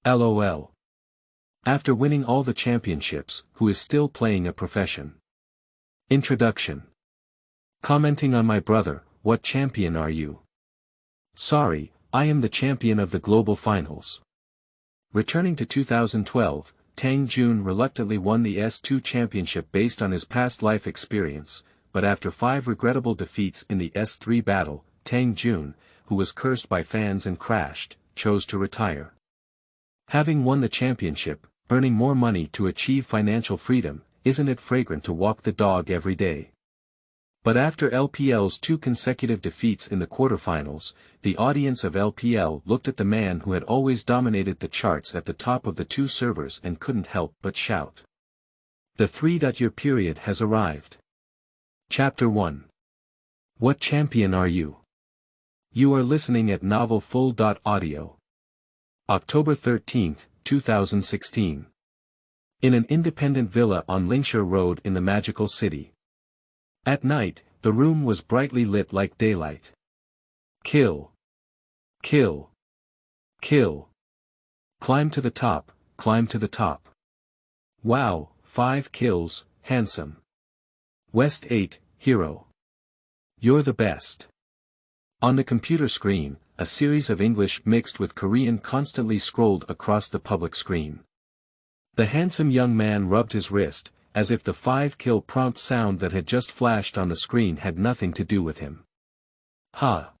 LOL. After winning all the championships, who is still playing a profession? Introduction. Commenting on my brother, what champion are you? Sorry, I am the champion of the global finals. Returning to 2012, Tang Jun reluctantly won the S2 championship based on his past life experience, but after 5 regrettable defeats in the S3 battle, Tang Jun, who was cursed by fans and crashed, chose to retire. Having won the championship, earning more money to achieve financial freedom, isn't it fragrant to walk the dog every day? But after LPL's 2 consecutive defeats in the quarterfinals, the audience of LPL looked at the man who had always dominated the charts at the top of the 2 servers and couldn't help but shout. The 3-year period has arrived. Chapter 1. What champion are you? You are listening at Novel Full.audio. October 13, 2016. In an independent villa on Lingshire Road in the magical city. At night, the room was brightly lit like daylight. Kill. Kill. Kill. Climb to the top, climb to the top. Wow, 5 kills, handsome. West 8, hero. You're the best. On the computer screen, a series of English mixed with Korean constantly scrolled across the public screen. The handsome young man rubbed his wrist, as if the 5-kill prompt sound that had just flashed on the screen had nothing to do with him. Ha!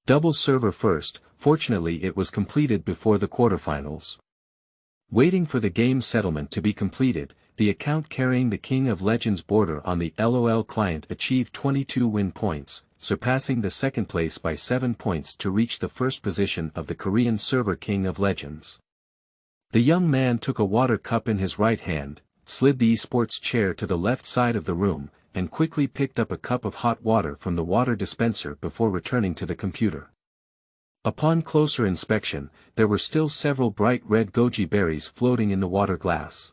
Double server first, fortunately it was completed before the quarterfinals. Waiting for the game settlement to be completed, the account carrying the King of Legends border on the LOL client achieved 22 win points, surpassing the second place by 7 points to reach the first position of the Korean server King of Legends. The young man took a water cup in his right hand, slid the esports chair to the left side of the room, and quickly picked up a cup of hot water from the water dispenser before returning to the computer. Upon closer inspection, there were still several bright red goji berries floating in the water glass.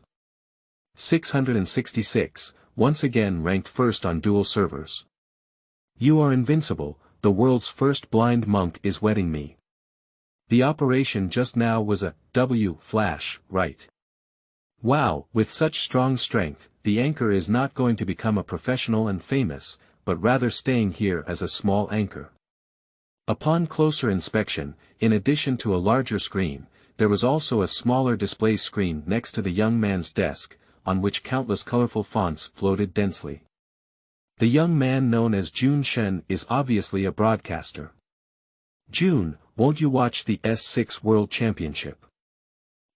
666, once again ranked first on dual servers. You are invincible, the world's first blind monk is wetting me. The operation just now was a flash, right? Wow, with such strong strength, the anchor is not going to become a professional and famous, but rather staying here as a small anchor. Upon closer inspection, in addition to a larger screen, there was also a smaller display screen next to the young man's desk, on which countless colorful fonts floated densely. The young man known as Jun Shen is obviously a broadcaster. Jun, won't you watch the S6 World Championship?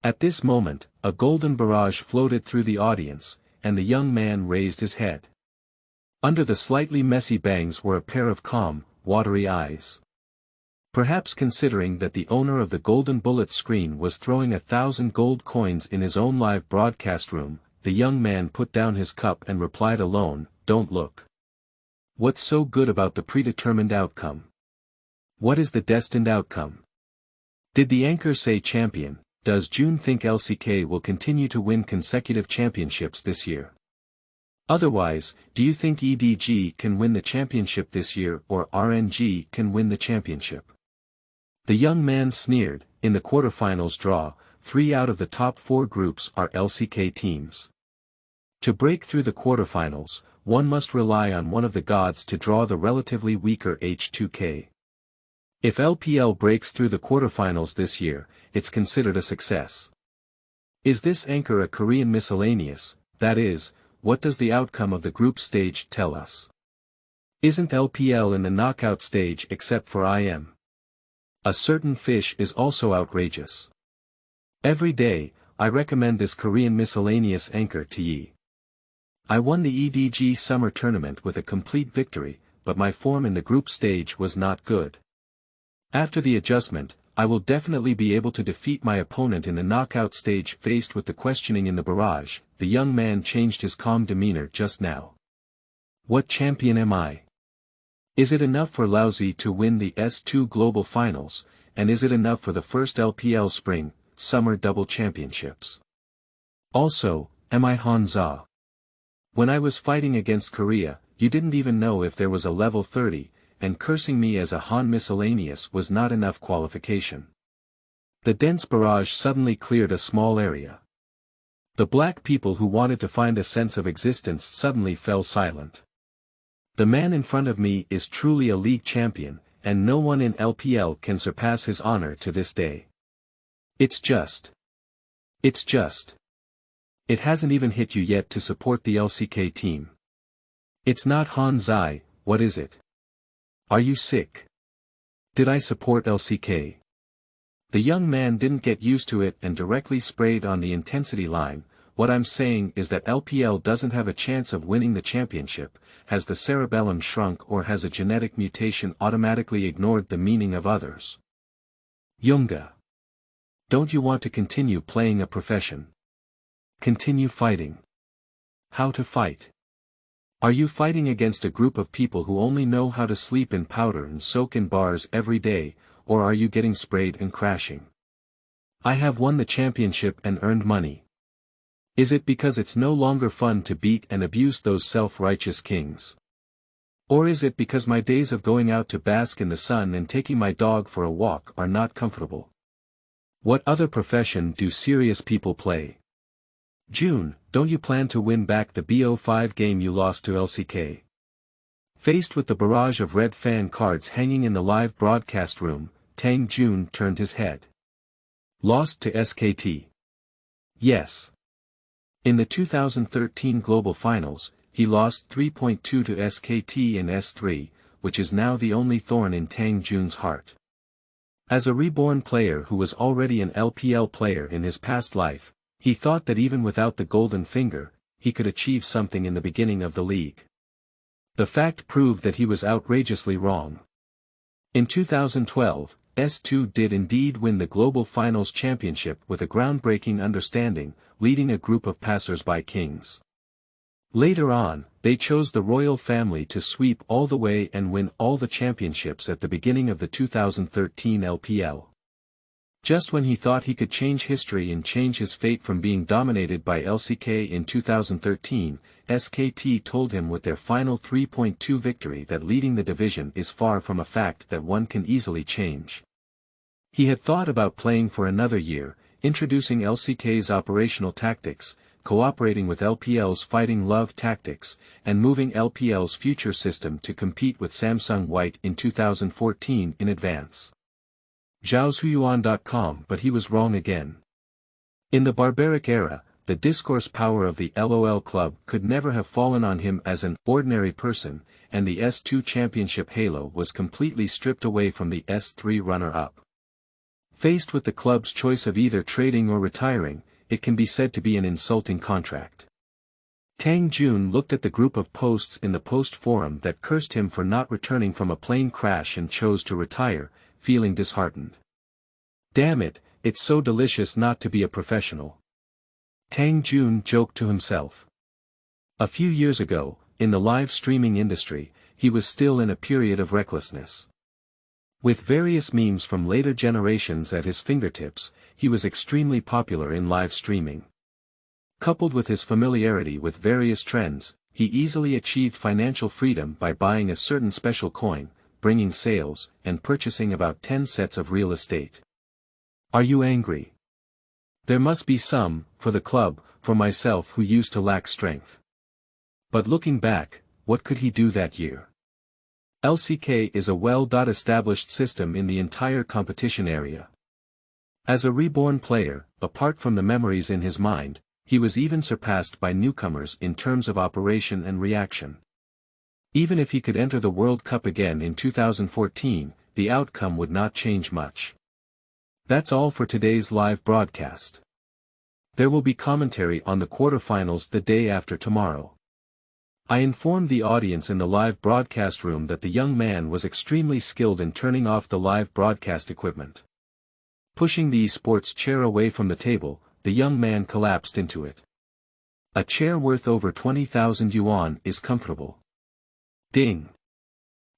At this moment, a golden barrage floated through the audience, and the young man raised his head. Under the slightly messy bangs were a pair of calm, watery eyes. Perhaps considering that the owner of the golden bullet screen was throwing 1,000 gold coins in his own live broadcast room, the young man put down his cup and replied alone, "Don't look. What's so good about the predetermined outcome? What is the destined outcome? Did the anchor say champion? Does Jun think LCK will continue to win consecutive championships this year? Otherwise, do you think EDG can win the championship this year or RNG can win the championship?" The young man sneered. In the quarterfinals draw, 3 out of the top 4 groups are LCK teams. To break through the quarterfinals, one must rely on one of the gods to draw the relatively weaker H2K. If LPL breaks through the quarterfinals this year, it's considered a success. Is this anchor a Korean miscellaneous? That is, what does the outcome of the group stage tell us? Isn't LPL in the knockout stage except for IM? A certain fish is also outrageous. Every day, I recommend this Korean miscellaneous anchor to ye. I won the EDG summer tournament with a complete victory, but my form in the group stage was not good. After the adjustment, I will definitely be able to defeat my opponent in the knockout stage. Faced with the questioning in the barrage, the young man changed his calm demeanor just now. What champion am I? Is it enough for Lousy to win the S2 Global Finals, and is it enough for the first LPL Spring, Summer Double Championships? Also, am I Hanza? When I was fighting against Korea, you didn't even know if there was a level 30, and cursing me as a Han miscellaneous was not enough qualification. The dense barrage suddenly cleared a small area. The black people who wanted to find a sense of existence suddenly fell silent. The man in front of me is truly a league champion, and no one in LPL can surpass his honor to this day. It's just. It hasn't even hit you yet to support the LCK team. It's not Han Zai, what is it? Are you sick? Did I support LCK? The young man didn't get used to it and directly sprayed on the intensity line. What I'm saying is that LPL doesn't have a chance of winning the championship. Has the cerebellum shrunk, or has a genetic mutation automatically ignored the meaning of others? Yoonga. Don't you want to continue playing a profession? Continue fighting. How to fight? Are you fighting against a group of people who only know how to sleep in powder and soak in bars every day, or are you getting sprayed and crashing? I have won the championship and earned money. Is it because it's no longer fun to beat and abuse those self-righteous kings? Or is it because my days of going out to bask in the sun and taking my dog for a walk are not comfortable? What other profession do serious people play? June, don't you plan to win back the BO5 game you lost to LCK? Faced with the barrage of red fan cards hanging in the live broadcast room, Tang Jun turned his head. Lost to SKT. Yes. In the 2013 Global Finals, he lost 3.2 to SKT in S3, which is now the only thorn in Tang Jun's heart. As a reborn player who was already an LPL player in his past life, he thought that even without the golden finger, he could achieve something in the beginning of the league. The fact proved that he was outrageously wrong. In 2012, S2 did indeed win the Global Finals Championship with a groundbreaking understanding, leading a group of passers-by kings. Later on, they chose the royal family to sweep all the way and win all the championships at the beginning of the 2013 LPL. Just when he thought he could change history and change his fate from being dominated by LCK in 2013, SKT told him with their final 3.2 victory that leading the division is far from a fact that one can easily change. He had thought about playing for another year, introducing LCK's operational tactics, cooperating with LPL's fighting love tactics, and moving LPL's future system to compete with Samsung White in 2014 in advance. Zhaoshuyuan.com, but he was wrong again. In the barbaric era, the discourse power of the LOL club could never have fallen on him as an ordinary person, and the S2 championship halo was completely stripped away from the S3 runner-up. Faced with the club's choice of either trading or retiring, it can be said to be an insulting contract. Tang Jun looked at the group of posts in the post forum that cursed him for not returning from a plane crash and chose to retire, feeling disheartened. Damn it, it's so delicious not to be a professional. Tang Jun joked to himself. A few years ago, in the live streaming industry, he was still in a period of recklessness. With various memes from later generations at his fingertips, he was extremely popular in live streaming. Coupled with his familiarity with various trends, he easily achieved financial freedom by buying a certain special coin, bringing sales, and purchasing about 10 sets of real estate. Are you angry? There must be some, for the club, for myself who used to lack strength. But looking back, what could he do that year? LCK is a well-established system in the entire competition area. As a reborn player, apart from the memories in his mind, he was even surpassed by newcomers in terms of operation and reaction. Even if he could enter the World Cup again in 2014, the outcome would not change much. That's all for today's live broadcast. There will be commentary on the quarterfinals the day after tomorrow. I informed the audience in the live broadcast room that the young man was extremely skilled in turning off the live broadcast equipment. Pushing the esports chair away from the table, the young man collapsed into it. A chair worth over 20,000 yuan is comfortable. Ding.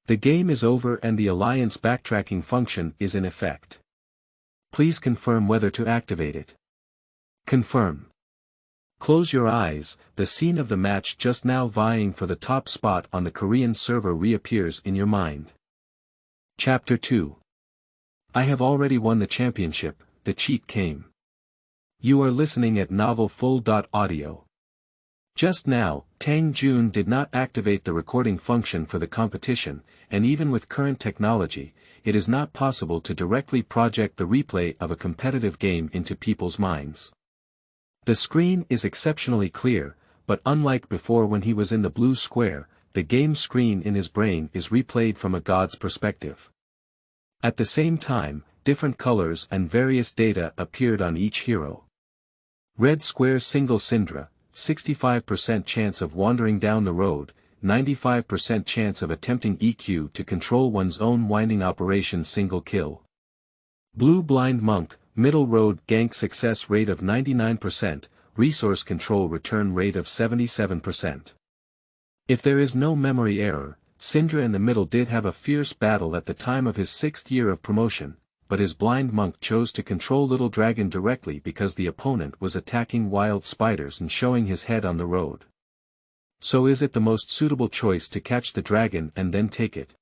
The game is over and the alliance backtracking function is in effect. Please confirm whether to activate it. Confirm. Close your eyes, the scene of the match just now vying for the top spot on the Korean server reappears in your mind. Chapter 2. I have already won the championship, the cheat came. You are listening at novel full.audio. Just now, Tang Jun did not activate the recording function for the competition, and even with current technology, it is not possible to directly project the replay of a competitive game into people's minds. The screen is exceptionally clear, but unlike before when he was in the blue square, the game screen in his brain is replayed from a god's perspective. At the same time, different colors and various data appeared on each hero. Red square single Syndra, 65% chance of wandering down the road, 95% chance of attempting EQ to control one's own winding operation single kill. Blue blind monk, middle road gank success rate of 99%, resource control return rate of 77%. If there is no memory error, Syndra in the middle did have a fierce battle at the time of his 6th year of promotion, but his blind monk chose to control Little Dragon directly because the opponent was attacking wild spiders and showing his head on the road. So is it the most suitable choice to catch the dragon and then take it?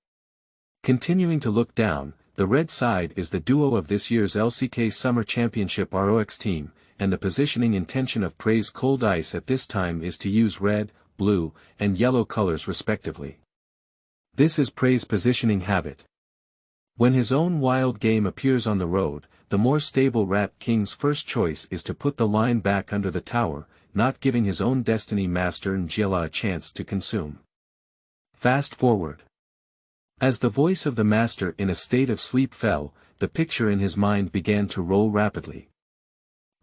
Continuing to look down, the red side is the duo of this year's LCK Summer Championship ROX team, and the positioning intention of Praise Cold Ice at this time is to use red, blue, and yellow colors respectively. This is Praise positioning habit. When his own wild game appears on the road, the more stable Rat King's first choice is to put the line back under the tower, not giving his own Destiny Master Njila a chance to consume. Fast forward. As the voice of the Master in a state of sleep fell, the picture in his mind began to roll rapidly.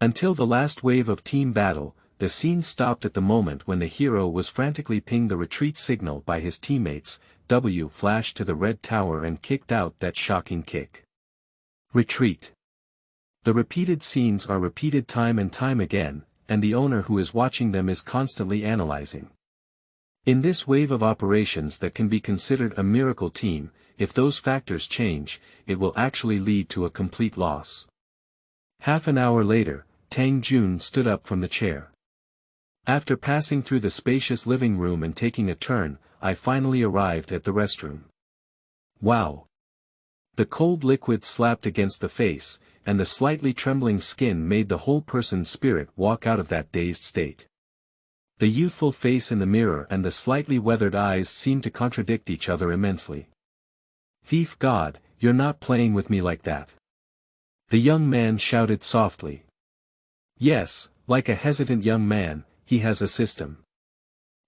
Until the last wave of team battle, the scene stopped at the moment when the hero was frantically pinged the retreat signal by his teammates. W flashed to the red tower and kicked out that shocking kick. Retreat. The repeated scenes are repeated time and time again, and the owner who is watching them is constantly analyzing. In this wave of operations that can be considered a miracle team, if those factors change, it will actually lead to a complete loss. Half an hour later, Tang Jun stood up from the chair. After passing through the spacious living room and taking a turn, I finally arrived at the restroom. Wow! The cold liquid slapped against the face, and the slightly trembling skin made the whole person's spirit walk out of that dazed state. The youthful face in the mirror and the slightly weathered eyes seemed to contradict each other immensely. Thief God, you're not playing with me like that. The young man shouted softly. Yes, like a hesitant young man, he has a system.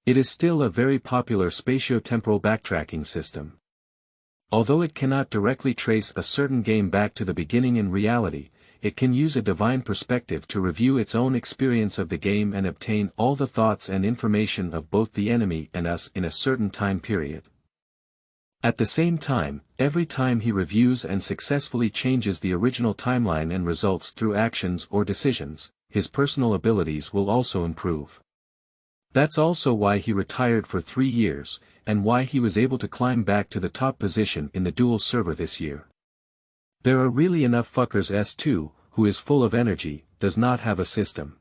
It is still a very popular spatio-temporal backtracking system. Although it cannot directly trace a certain game back to the beginning in reality, it can use a divine perspective to review its own experience of the game and obtain all the thoughts and information of both the enemy and us in a certain time period. At the same time, every time he reviews and successfully changes the original timeline and results through actions or decisions, his personal abilities will also improve. That's also why he retired for 3 years, and why he was able to climb back to the top position in the dual server this year. There are really enough fuckers. S2, who is full of energy, does not have a system.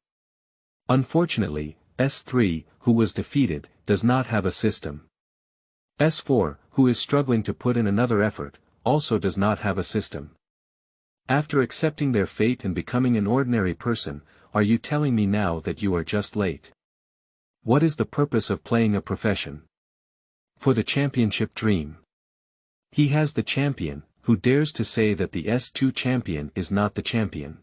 Unfortunately, S3, who was defeated, does not have a system. S4, who is struggling to put in another effort, also does not have a system. After accepting their fate and becoming an ordinary person, are you telling me now that you are just late? What is the purpose of playing a profession? For the championship dream. He has the champion, who dares to say that the S2 champion is not the champion.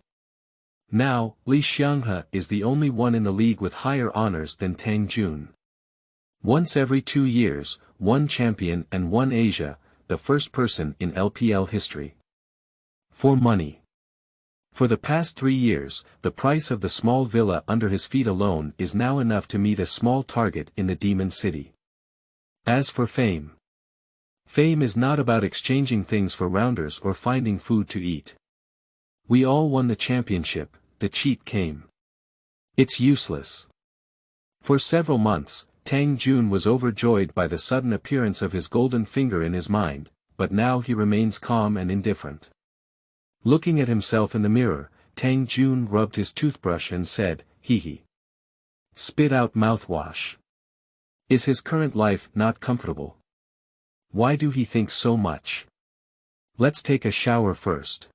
Now, Li Xianghe is the only one in the league with higher honors than Tang Jun. Once every 2 years, 1 champion and 1 Asia, the first person in LPL history. For money. For the past 3 years, the price of the small villa under his feet alone is now enough to meet a small target in the Demon City. As for fame. Fame is not about exchanging things for rounders or finding food to eat. We all won the championship, the cheat came. It's useless. For several months, Tang Jun was overjoyed by the sudden appearance of his golden finger in his mind, but now he remains calm and indifferent. Looking at himself in the mirror, Tang Jun rubbed his toothbrush and said, hee hee. Spit out mouthwash. Is his current life not comfortable? Why do he think so much? Let's take a shower first.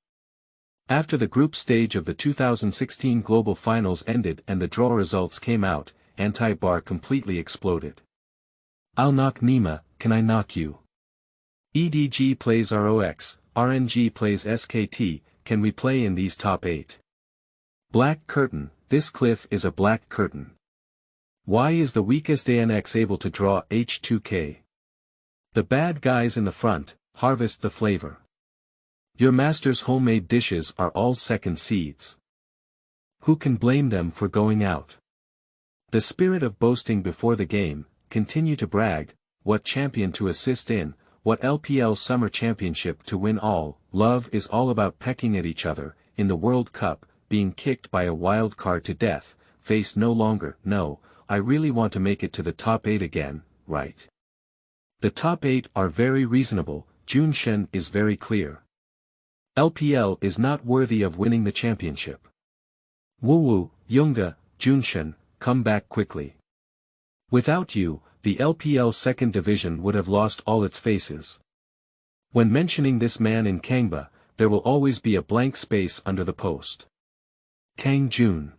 After the group stage of the 2016 Global Finals ended and the draw results came out, Anti-Bar completely exploded. I'll knock Nima, can I knock you? EDG plays ROX, RNG plays SKT, can we play in these top 8? Black curtain, this cliff is a black curtain. Why is the weakest ANX able to draw H2K? The bad guys in the front, harvest the flavor. Your master's homemade dishes are all second seeds. Who can blame them for going out? The spirit of boasting before the game, continue to brag, what champion to assist in, what LPL Summer Championship to win all, love is all about pecking at each other, in the World Cup, being kicked by a wild card to death, face no longer, no, I really want to make it to the top 8 again, right? The top 8 are very reasonable, Junshen is very clear. LPL is not worthy of winning the championship. Woo-woo, Yoonga, Junshen, come back quickly. Without you, the LPL second division would have lost all its faces. When mentioning this man in Kangba, there will always be a blank space under the post. Tang Jun.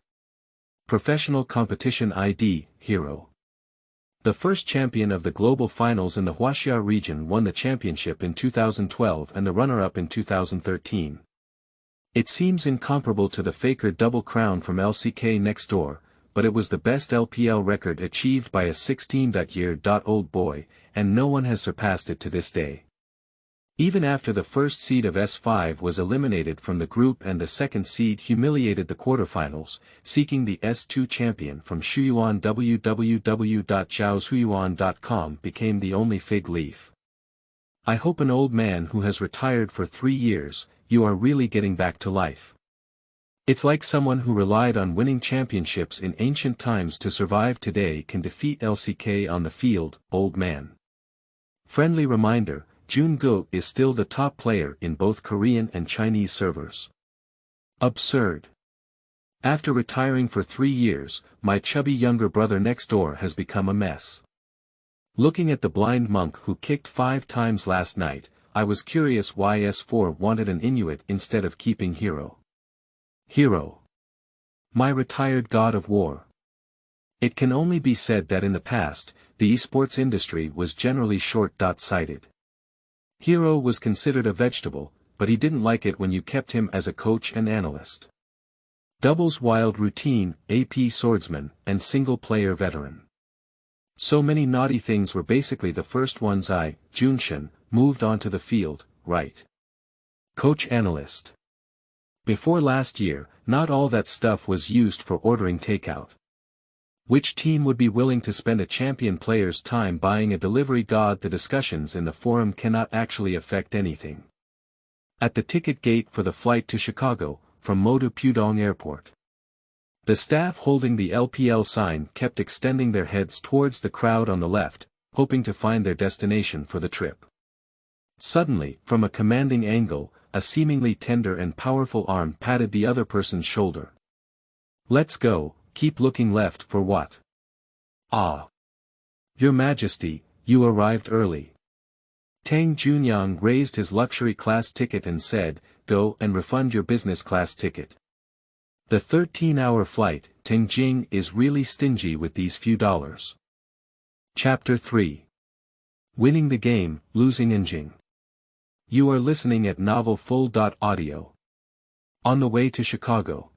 Professional Competition ID, Hero. The first champion of the global finals in the Huaxia region won the championship in 2012 and the runner-up in 2013. It seems incomparable to the Faker double crown from LCK next door, but it was the best LPL record achieved by a 16-year-old boy, and no one has surpassed it to this day. Even after the first seed of S5 was eliminated from the group and the second seed humiliated the quarterfinals, seeking the S2 champion from Shuyuan www.zhaoshuyuan.com became the only fig leaf. I hope an old man who has retired for 3 years, you are really getting back to life. It's like someone who relied on winning championships in ancient times to survive today can defeat LCK on the field, old man. Friendly reminder, Jun Go is still the top player in both Korean and Chinese servers. Absurd. After retiring for 3 years, my chubby younger brother next door has become a mess. Looking at the blind monk who kicked 5 times last night, I was curious why S4 wanted an Inuit instead of keeping Hero. Hero. My retired god of war. It can only be said that in the past, the esports industry was generally short-sighted. Hero was considered a vegetable, but he didn't like it when you kept him as a coach and analyst. Doubles wild routine, AP swordsman, and single-player veteran. So many naughty things were basically the first ones Junshen, moved onto the field, right? Coach analyst. Before last year, not all that stuff was used for ordering takeout. Which team would be willing to spend a champion player's time buying a delivery god? The discussions in the forum cannot actually affect anything. At the ticket gate for the flight to Chicago, from Modu Pudong Airport. The staff holding the LPL sign kept extending their heads towards the crowd on the left, hoping to find their destination for the trip. Suddenly, from a commanding angle, a seemingly tender and powerful arm patted the other person's shoulder. Let's go. Keep looking left for what? Ah. Your Majesty, you arrived early. Tang Junyang raised his luxury class ticket and said, go and refund your business class ticket. The 13-hour flight, Enjing is really stingy with these few dollars. Chapter 3. Winning the game, losing Enjing. You are listening at novelfull.audio. On the way to Chicago.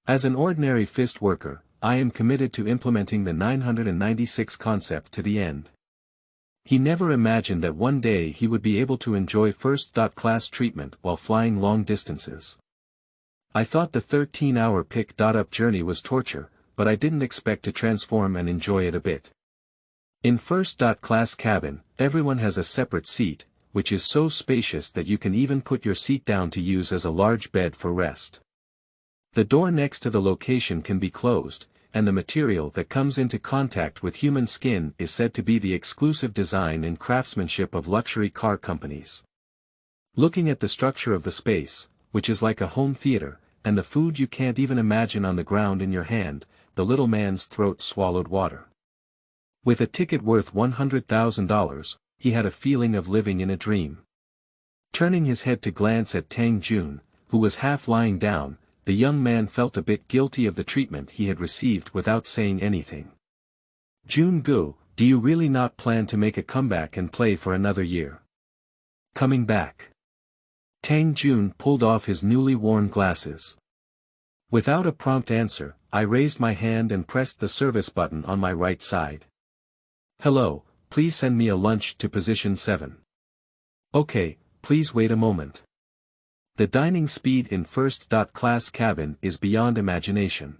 As an ordinary fist worker, I am committed to implementing the 996 concept to the end. He never imagined that one day he would be able to enjoy first-class treatment while flying long distances. I thought the 13-hour pick-up journey was torture, but I didn't expect to transform and enjoy it a bit. In first-class cabin, everyone has a separate seat, which is so spacious that you can even put your seat down to use as a large bed for rest. The door next to the location can be closed, and the material that comes into contact with human skin is said to be the exclusive design and craftsmanship of luxury car companies. Looking at the structure of the space, which is like a home theater, and the food you can't even imagine on the ground in your hand, the little man's throat swallowed water. With a ticket worth $100,000, he had a feeling of living in a dream. Turning his head to glance at Tang Jun, who was half lying down, the young man felt a bit guilty of the treatment he had received without saying anything. Jun-gu, do you really not plan to make a comeback and play for another year? Coming back. Tang Jun pulled off his newly worn glasses. Without a prompt answer, I raised my hand and pressed the service button on my right side. Hello, please send me a lunch to position 7. Okay, please wait a moment. The dining speed in first-class cabin is beyond imagination.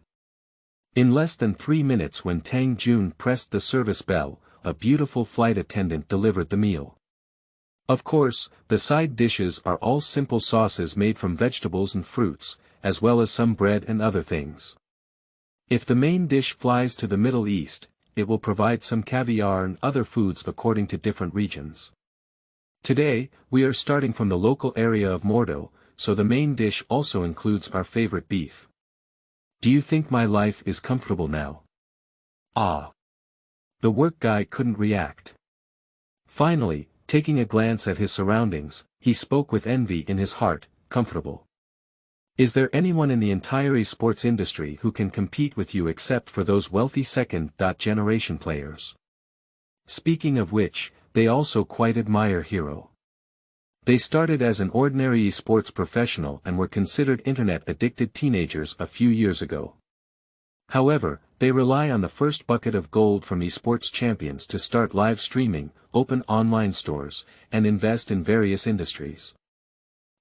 In less than 3 minutes when Tang Jun pressed the service bell, a beautiful flight attendant delivered the meal. Of course, the side dishes are all simple sauces made from vegetables and fruits, as well as some bread and other things. If the main dish flies to the Middle East, it will provide some caviar and other foods according to different regions. Today, we are starting from the local area of Mordo, so the main dish also includes our favorite beef. Do you think my life is comfortable now? Ah. The work guy couldn't react. Finally, taking a glance at his surroundings, he spoke with envy in his heart, comfortable. Is there anyone in the entire esports industry who can compete with you except for those wealthy second-generation players? Speaking of which, they also quite admire Hero. They started as an ordinary esports professional and were considered internet-addicted teenagers a few years ago. However, they rely on the first bucket of gold from esports champions to start live streaming, open online stores, and invest in various industries.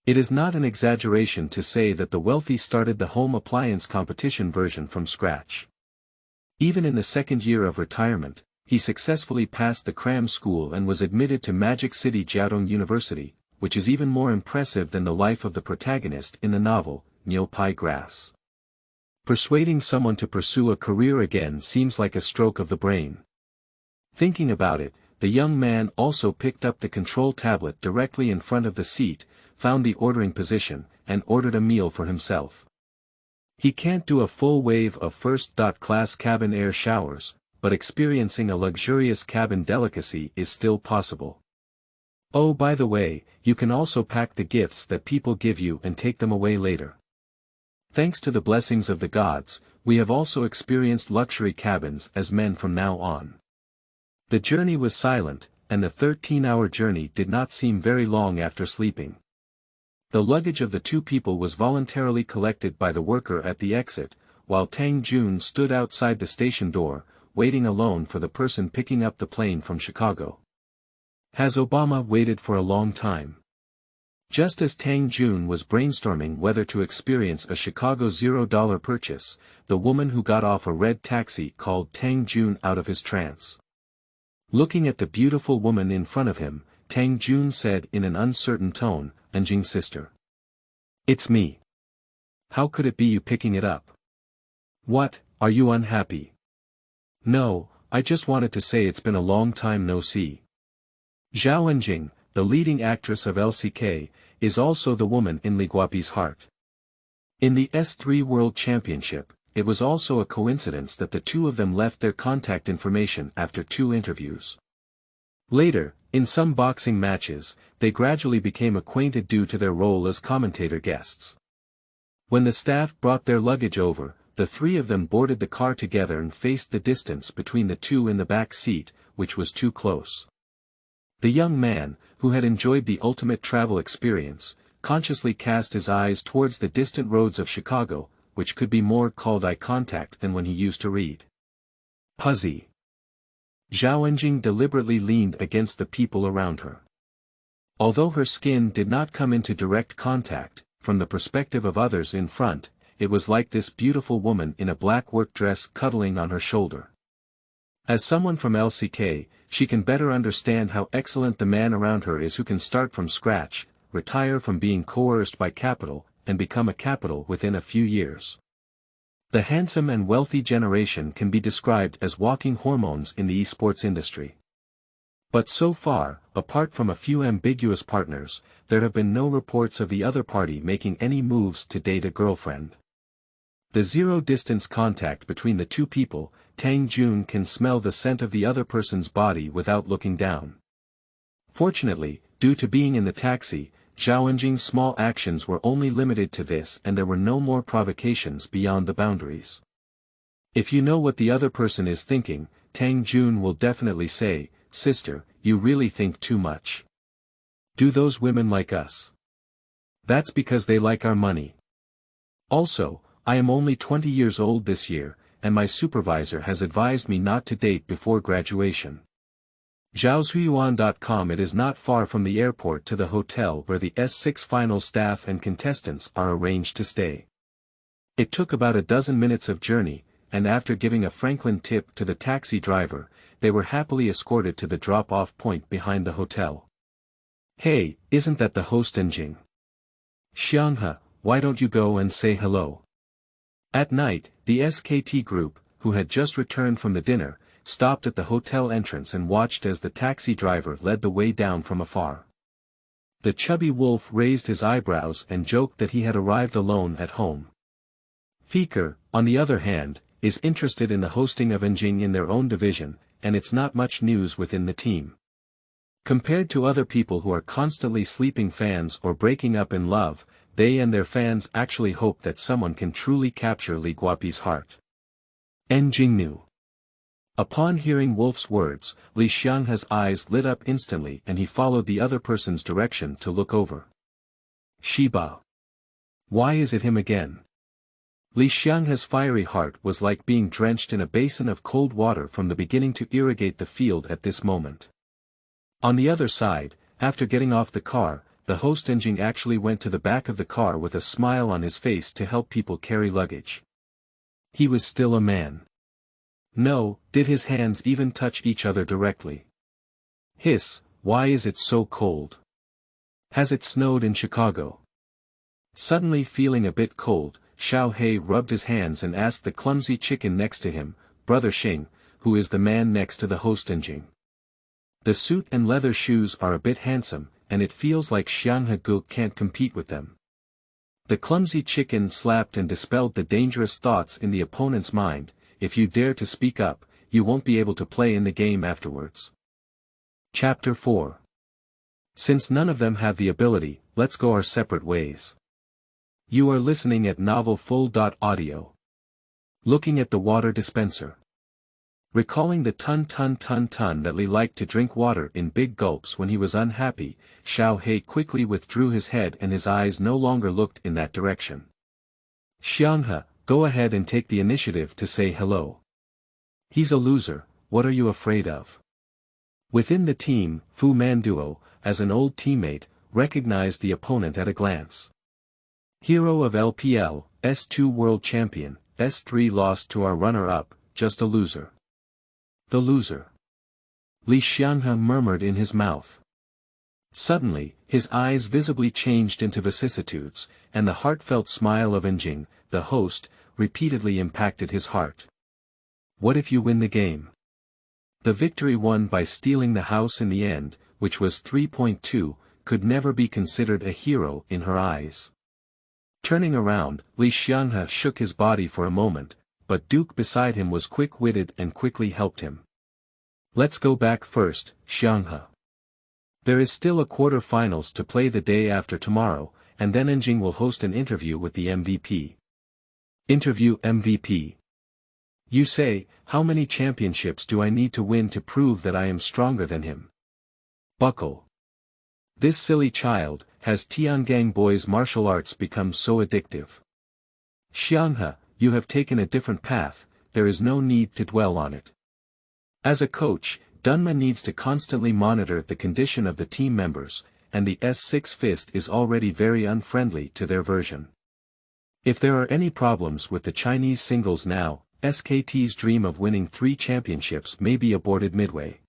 It is not an exaggeration to say that the wealthy started the home appliance competition version from scratch. Even in the second year of retirement, he successfully passed the cram school and was admitted to Magic City Jiaotong University, which is even more impressive than the life of the protagonist in the novel, Niu Pai Grass. Persuading someone to pursue a career again seems like a stroke of the brain. Thinking about it, the young man also picked up the control tablet directly in front of the seat, found the ordering position, and ordered a meal for himself. He can't do a full wave of first-class cabin air showers, but experiencing a luxurious cabin delicacy is still possible. Oh, by the way, you can also pack the gifts that people give you and take them away later. Thanks to the blessings of the gods, we have also experienced luxury cabins as men from now on. The journey was silent, and the 13-hour journey did not seem very long after sleeping. The luggage of the two people was voluntarily collected by the worker at the exit, while Tang Jun stood outside the station door, waiting alone for the person picking up the plane from Chicago. Has Obama waited for a long time? Just as Tang Jun was brainstorming whether to experience a Chicago $0 purchase, the woman who got off a red taxi called Tang Jun out of his trance. Looking at the beautiful woman in front of him, Tang Jun said in an uncertain tone, Enjing sister. It's me. How could it be you picking it up? What, are you unhappy? No, I just wanted to say it's been a long time no see. Zhao Enjing, the leading actress of LCK, is also the woman in Li Guopi's heart. In the S3 World Championship, it was also a coincidence that the two of them left their contact information after 2 interviews. Later, in some boxing matches, they gradually became acquainted due to their role as commentator guests. When the staff brought their luggage over, the 3 of them boarded the car together and faced the distance between the 2 in the back seat, which was too close. The young man, who had enjoyed the ultimate travel experience, consciously cast his eyes towards the distant roads of Chicago, which could be more called eye contact than when he used to read. Pussy. Zhao Enjing deliberately leaned against the people around her. Although her skin did not come into direct contact, from the perspective of others in front, it was like this beautiful woman in a black work dress cuddling on her shoulder. As someone from LCK, she can better understand how excellent the man around her is who can start from scratch, retire from being coerced by capital, and become a capital within a few years. The handsome and wealthy generation can be described as walking hormones in the esports industry. But so far, apart from a few ambiguous partners, there have been no reports of the other party making any moves to date a girlfriend. The zero-distance contact between the two people, Tang Jun can smell the scent of the other person's body without looking down. Fortunately, due to being in the taxi, Zhao Enjing's small actions were only limited to this and there were no more provocations beyond the boundaries. If you know what the other person is thinking, Tang Jun will definitely say, "Sister, you really think too much. Do those women like us? That's because they like our money. Also, I am only 20 years old this year, and my supervisor has advised me not to date before graduation." Zhaoshuyuan.com. It is not far from the airport to the hotel where the S6 final staff and contestants are arranged to stay. It took about a dozen minutes of journey, and after giving a Franklin tip to the taxi driver, they were happily escorted to the drop-off point behind the hotel. "Hey, isn't that the host Enjing? Xianghe, why don't you go and say hello?" At night, the SKT group, who had just returned from the dinner, stopped at the hotel entrance and watched as the taxi driver led the way down from afar. The chubby wolf raised his eyebrows and joked that he had arrived alone at home. Faker, on the other hand, is interested in the hosting of Enjing in their own division, and it's not much news within the team. Compared to other people who are constantly sleeping fans or breaking up in love, they and their fans actually hope that someone can truly capture Li Guopi's heart. Enjing knew. Upon hearing Wolf's words, Li Xianghe's eyes lit up instantly and he followed the other person's direction to look over. "Shiba. Why is it him again?" Li Xianghe's fiery heart was like being drenched in a basin of cold water from the beginning to irrigate the field at this moment. On the other side, after getting off the car, the host Enjing actually went to the back of the car with a smile on his face to help people carry luggage. He was still a man. No, did his hands even touch each other directly? Hiss, why is it so cold? Has it snowed in Chicago? Suddenly feeling a bit cold, Xiao He rubbed his hands and asked the clumsy chicken next to him, "Brother Xing, who is the man next to the host Enjing? The suit and leather shoes are a bit handsome, and it feels like Xianghe Gu can't compete with them." The clumsy chicken slapped and dispelled the dangerous thoughts in the opponent's mind. "If you dare to speak up, you won't be able to play in the game afterwards." Chapter 4. Since none of them have the ability, let's go our separate ways. You are listening at novelfull.audio. Looking at the water dispenser. Recalling the ton that Li liked to drink water in big gulps when he was unhappy, Xiao He quickly withdrew his head and his eyes no longer looked in that direction. "Xianghe, go ahead and take the initiative to say hello. He's a loser, what are you afraid of?" Within the team, Fu Manduo, as an old teammate, recognized the opponent at a glance. Hero of LPL, S2 World Champion, S3 lost to our runner-up, just a loser. The loser. Li Xianghe murmured in his mouth. Suddenly, his eyes visibly changed into vicissitudes, and the heartfelt smile of Enjing, the host, repeatedly impacted his heart. What if you win the game? The victory won by stealing the house in the end, which was 3.2, could never be considered a hero in her eyes. Turning around, Li Xianghe shook his body for a moment, but Duke beside him was quick-witted and quickly helped him. "Let's go back first, Xianghe. There is still a quarterfinals to play the day after tomorrow, and then Enjing will host an interview with the MVP. Interview MVP. You say, how many championships do I need to win to prove that I am stronger than him? Buckle. This silly child, has Tiangang boys' martial arts become so addictive? Xianghe, you have taken a different path, there is no need to dwell on it. As a coach, Dunma needs to constantly monitor the condition of the team members, and the S6 fist is already very unfriendly to their version. If there are any problems with the Chinese singles now, SKT's dream of winning 3 championships may be aborted midway.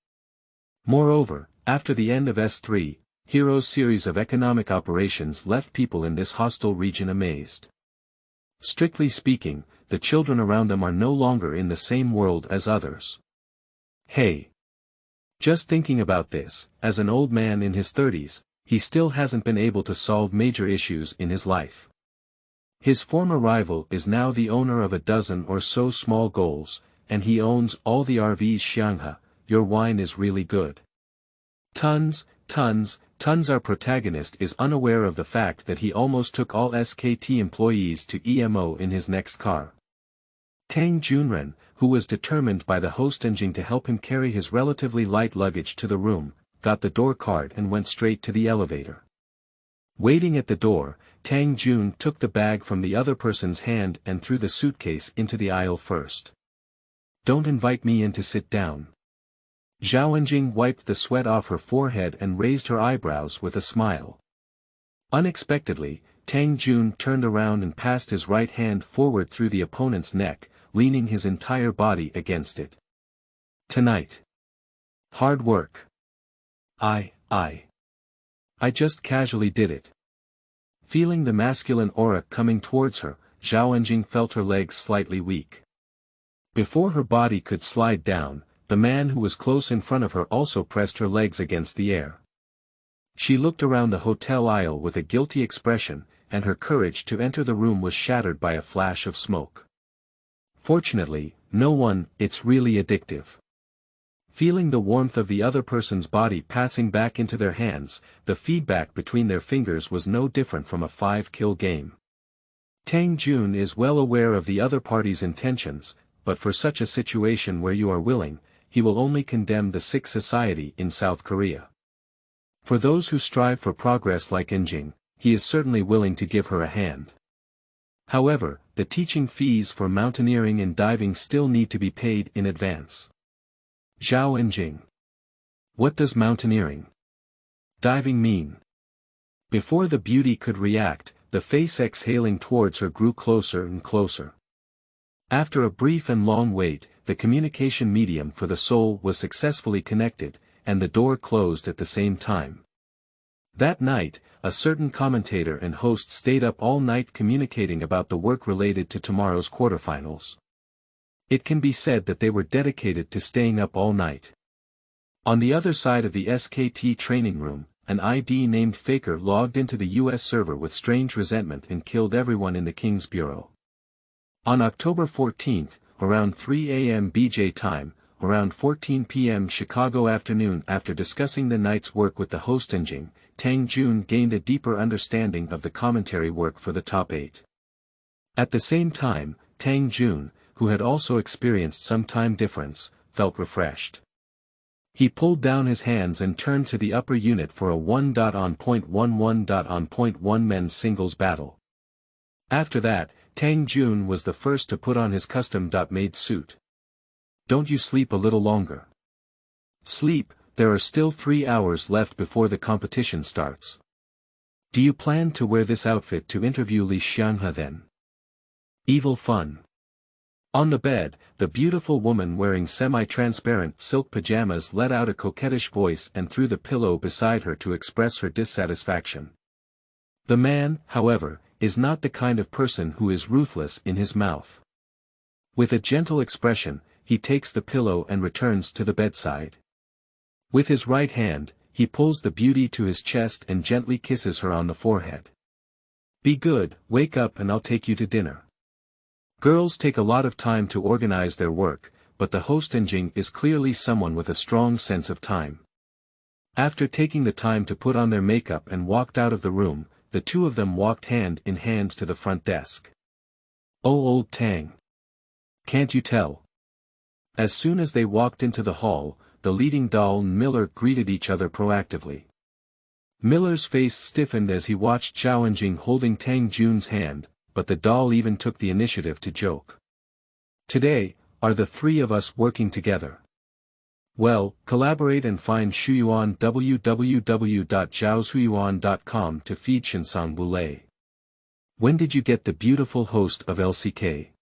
Moreover, after the end of S3, Hero's series of economic operations left people in this hostile region amazed. Strictly speaking, the children around them are no longer in the same world as others. Hey! Just thinking about this, as an old man in his 30s, he still hasn't been able to solve major issues in his life. His former rival is now the owner of a dozen or so small goals, and he owns all the RVs. Xianghe, your wine is really good. Tons, Tons, our protagonist is unaware of the fact that he almost took all SKT employees to EMO in his next car. Tang Jun, who was determined by the host Enjing to help him carry his relatively light luggage to the room, got the door card and went straight to the elevator. Waiting at the door, Tang Jun took the bag from the other person's hand and threw the suitcase into the aisle first. "Don't invite me in to sit down." Zhao Enjing wiped the sweat off her forehead and raised her eyebrows with a smile. Unexpectedly, Tang Jun turned around and passed his right hand forward through the opponent's neck, leaning his entire body against it. "Tonight. Hard work. I just casually did it." Feeling the masculine aura coming towards her, Zhao Enjing felt her legs slightly weak. Before her body could slide down, the man who was close in front of her also pressed her legs against the air. She looked around the hotel aisle with a guilty expression, and her courage to enter the room was shattered by a flash of smoke. Fortunately, no one. It's really addictive. Feeling the warmth of the other person's body passing back into their hands, the feedback between their fingers was no different from a 5-kill game. Tang Jun is well aware of the other party's intentions, but for such a situation where you are willing, he will only condemn the sick society in South Korea. For those who strive for progress like Enjing, he is certainly willing to give her a hand. However, the teaching fees for mountaineering and diving still need to be paid in advance. Zhao Enjing. What does mountaineering, diving mean? Before the beauty could react, the face exhaling towards her grew closer and closer. After a brief and long wait, the communication medium for the soul was successfully connected, and the door closed at the same time. That night, a certain commentator and host stayed up all night communicating about the work related to tomorrow's quarterfinals. It can be said that they were dedicated to staying up all night. On the other side of the SKT training room, an ID named Faker logged into the US server with strange resentment and killed everyone in the King's Bureau. On October 14, around 3 a.m. BJ time, around 14 p.m. Chicago afternoon, after discussing the night's work with the host Enjing, Tang Jun gained a deeper understanding of the commentary work for the top 8. At the same time, Tang Jun, who had also experienced some time difference, felt refreshed. He pulled down his hands and turned to the upper unit for a 1.11.1 men's singles battle. After that, Tang Jun was the first to put on his custom-made suit. "Don't you sleep a little longer?" "Sleep, there are still 3 hours left before the competition starts." "Do you plan to wear this outfit to interview Li Xianghe then?" Evil fun. On the bed, the beautiful woman wearing semi-transparent silk pajamas let out a coquettish voice and threw the pillow beside her to express her dissatisfaction. The man, however, is not the kind of person who is ruthless in his mouth. With a gentle expression, he takes the pillow and returns to the bedside. With his right hand, he pulls the beauty to his chest and gently kisses her on the forehead. "Be good, wake up and I'll take you to dinner." Girls take a lot of time to organize their work, but the host Enjing is clearly someone with a strong sense of time. After taking the time to put on their makeup and walked out of the room, the two of them walked hand in hand to the front desk. "Oh, old Tang. Can't you tell?" As soon as they walked into the hall, the leading doll and Miller greeted each other proactively. Miller's face stiffened as he watched Zhao Enjing holding Tang Jun's hand, but the doll even took the initiative to joke. "Today, are the three of us working together?" "Well, collaborate and find Shuyuan www.zhaoshuyuan.com to feed Shinsang Boulay." "When did you get the beautiful host of LCK?"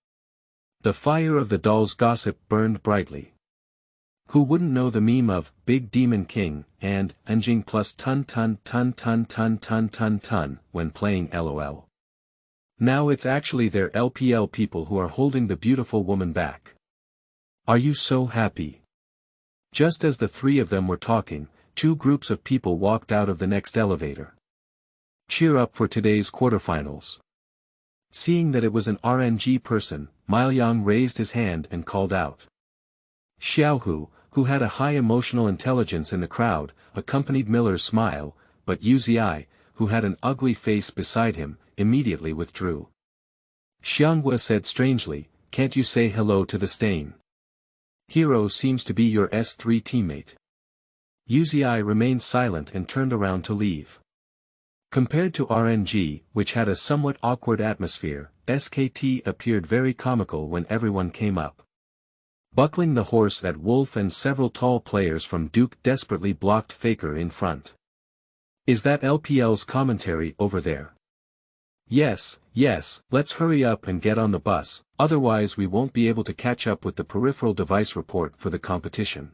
The fire of the doll's gossip burned brightly. Who wouldn't know the meme of Big Demon King and Enjing plus ton when playing LOL? Now it's actually their LPL people who are holding the beautiful woman back. Are you so happy? Just as the three of them were talking, two groups of people walked out of the next elevator. Cheer up for today's quarterfinals. Seeing that it was an RNG person, Milyang raised his hand and called out. Xiaohu, who had a high emotional intelligence in the crowd, accompanied Miller's smile, but Uzi, who had an ugly face beside him, immediately withdrew. Xianghua said strangely, "Can't you say hello to the stain? Hero seems to be your S3 teammate." Uzi remained silent and turned around to leave. Compared to RNG, which had a somewhat awkward atmosphere, SKT appeared very comical when everyone came up. Buckling the horse at Wolf and several tall players from Duke desperately blocked Faker in front. "Is that LPL's commentary over there?" Yes, let's hurry up and get on the bus, otherwise we won't be able to catch up with the peripheral device report for the competition."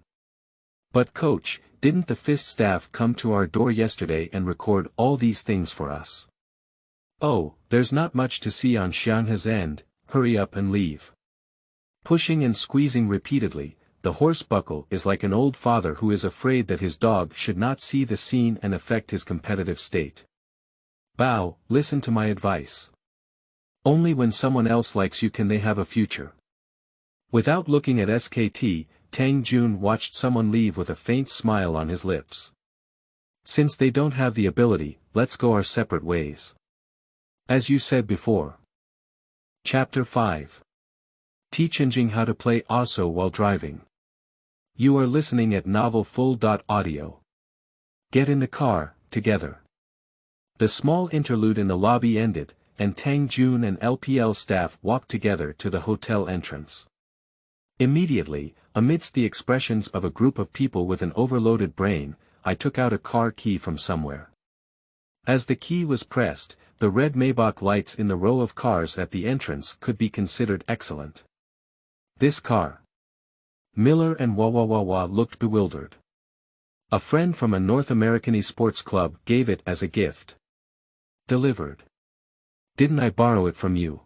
"But coach, didn't the FIST staff come to our door yesterday and record all these things for us?" "Oh, there's not much to see on Xianghe's end, hurry up and leave." Pushing and squeezing repeatedly, the horse buckle is like an old father who is afraid that his dog should not see the scene and affect his competitive state. "Bao, listen to my advice. Only when someone else likes you can they have a future." Without looking at SKT, Tang Jun watched someone leave with a faint smile on his lips. "Since they don't have the ability, let's go our separate ways. As you said before." Chapter 5. Teach Enjing how to play Osso while driving. You are listening at novelfull.audio. Get in the car, together. The small interlude in the lobby ended, and Tang Jun and LPL staff walked together to the hotel entrance. Immediately, amidst the expressions of a group of people with an overloaded brain, I took out a car key from somewhere. As the key was pressed, the red Maybach lights in the row of cars at the entrance could be considered excellent. This car. Miller and Wawawawa looked bewildered. A friend from a North American esports club gave it as a gift. Delivered. Didn't I borrow it from you?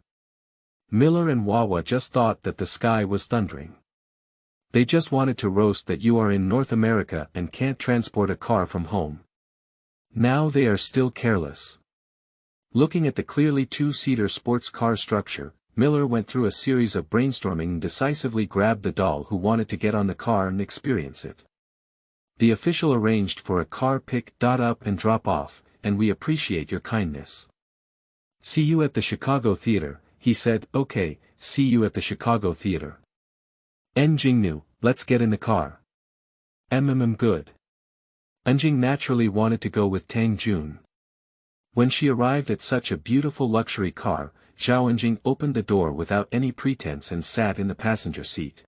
Miller and Wawa just thought that the sky was thundering. They just wanted to roast that you are in North America and can't transport a car from home. Now they are still careless. Looking at the clearly two-seater sports car structure, Miller went through a series of brainstorming and decisively grabbed the doll who wanted to get on the car and experience it. The official arranged for a car pick-up and drop-off, and we appreciate your kindness. See you at the Chicago theater, he said. Okay, see you at the Chicago theater. Enjing knew, let's get in the car. Good. Enjing naturally wanted to go with Tang Jun. When she arrived at such a beautiful luxury car, Zhao Enjing opened the door without any pretense and sat in the passenger seat.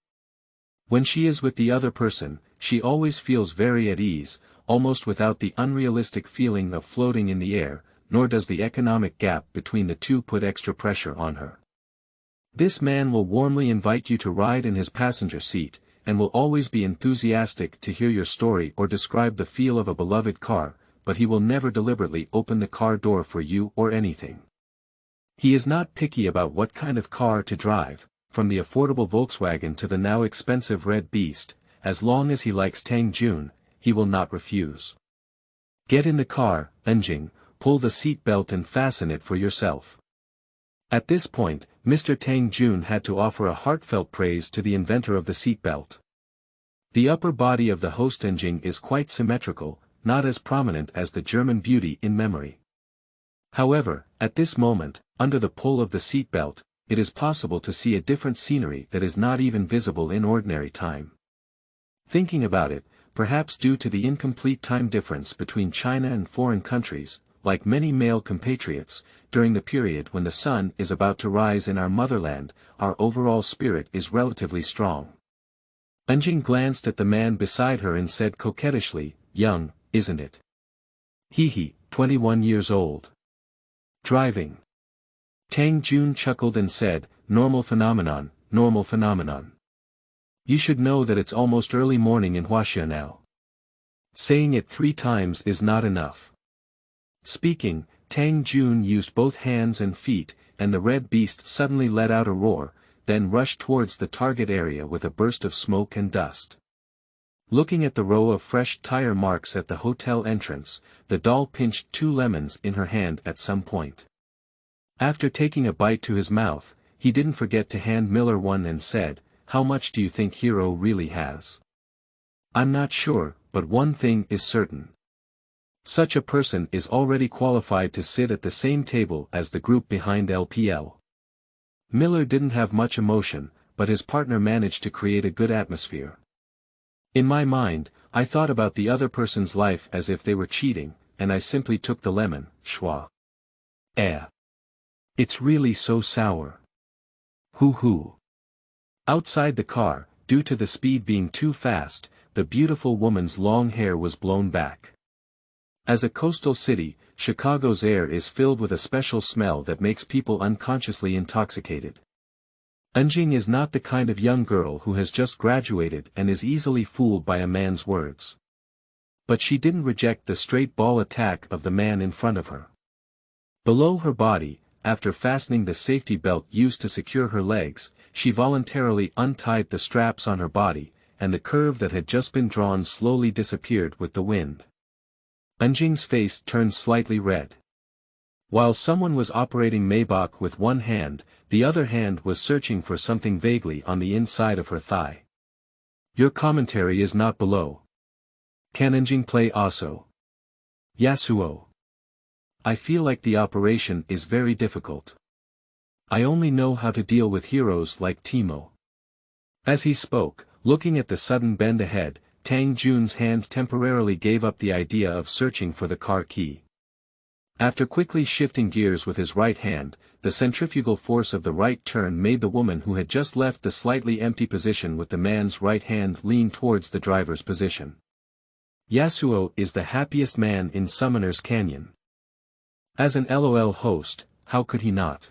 When she is with the other person, she always feels very at ease, almost without the unrealistic feeling of floating in the air, nor does the economic gap between the two put extra pressure on her. This man will warmly invite you to ride in his passenger seat, and will always be enthusiastic to hear your story or describe the feel of a beloved car, but he will never deliberately open the car door for you or anything. He is not picky about what kind of car to drive, from the affordable Volkswagen to the now expensive Red Beast. As long as he likes Tang Jun, he will not refuse. Get in the car, Enjing, pull the seat belt and fasten it for yourself. At this point, Mr. Tang Jun had to offer a heartfelt praise to the inventor of the seat belt. The upper body of the host Enjing is quite symmetrical, not as prominent as the German beauty in memory. However, at this moment, under the pull of the seat belt, it is possible to see a different scenery that is not even visible in ordinary time. Thinking about it, perhaps due to the incomplete time difference between China and foreign countries, like many male compatriots, during the period when the sun is about to rise in our motherland, our overall spirit is relatively strong. Enjing glanced at the man beside her and said coquettishly, young, isn't it? He, 21 years old. Driving. Tang Jun chuckled and said, normal phenomenon, normal phenomenon. You should know that it's almost early morning in Huaxia now. Saying it 3 times is not enough. Speaking, Tang Jun used both hands and feet, and the red beast suddenly let out a roar, then rushed towards the target area with a burst of smoke and dust. Looking at the row of fresh tire marks at the hotel entrance, the doll pinched 2 lemons in her hand at some point. After taking a bite to his mouth, he didn't forget to hand Miller one and said, how much do you think Hero really has? I'm not sure, but one thing is certain. Such a person is already qualified to sit at the same table as the group behind LPL. Miller didn't have much emotion, but his partner managed to create a good atmosphere. In my mind, I thought about the other person's life as if they were cheating, and I simply took the lemon, schwa. It's really so sour. Hoo. Outside the car, due to the speed being too fast, the beautiful woman's long hair was blown back. As a coastal city, Chicago's air is filled with a special smell that makes people unconsciously intoxicated. Enjing is not the kind of young girl who has just graduated and is easily fooled by a man's words. But she didn't reject the straight ball attack of the man in front of her. Below her body, after fastening the safety belt used to secure her legs, she voluntarily untied the straps on her body, and the curve that had just been drawn slowly disappeared with the wind. Enjing's face turned slightly red. While someone was operating Maybach with one hand, the other hand was searching for something vaguely on the inside of her thigh. Your commentary is not below. Can Enjing play Aso? Yasuo. I feel like the operation is very difficult. I only know how to deal with heroes like Timo. As he spoke, looking at the sudden bend ahead, Tang Jun's hand temporarily gave up the idea of searching for the car key. After quickly shifting gears with his right hand, the centrifugal force of the right turn made the woman who had just left the slightly empty position with the man's right hand lean towards the driver's position. Yasuo is the happiest man in Summoner's Canyon. As an LOL host, how could he not?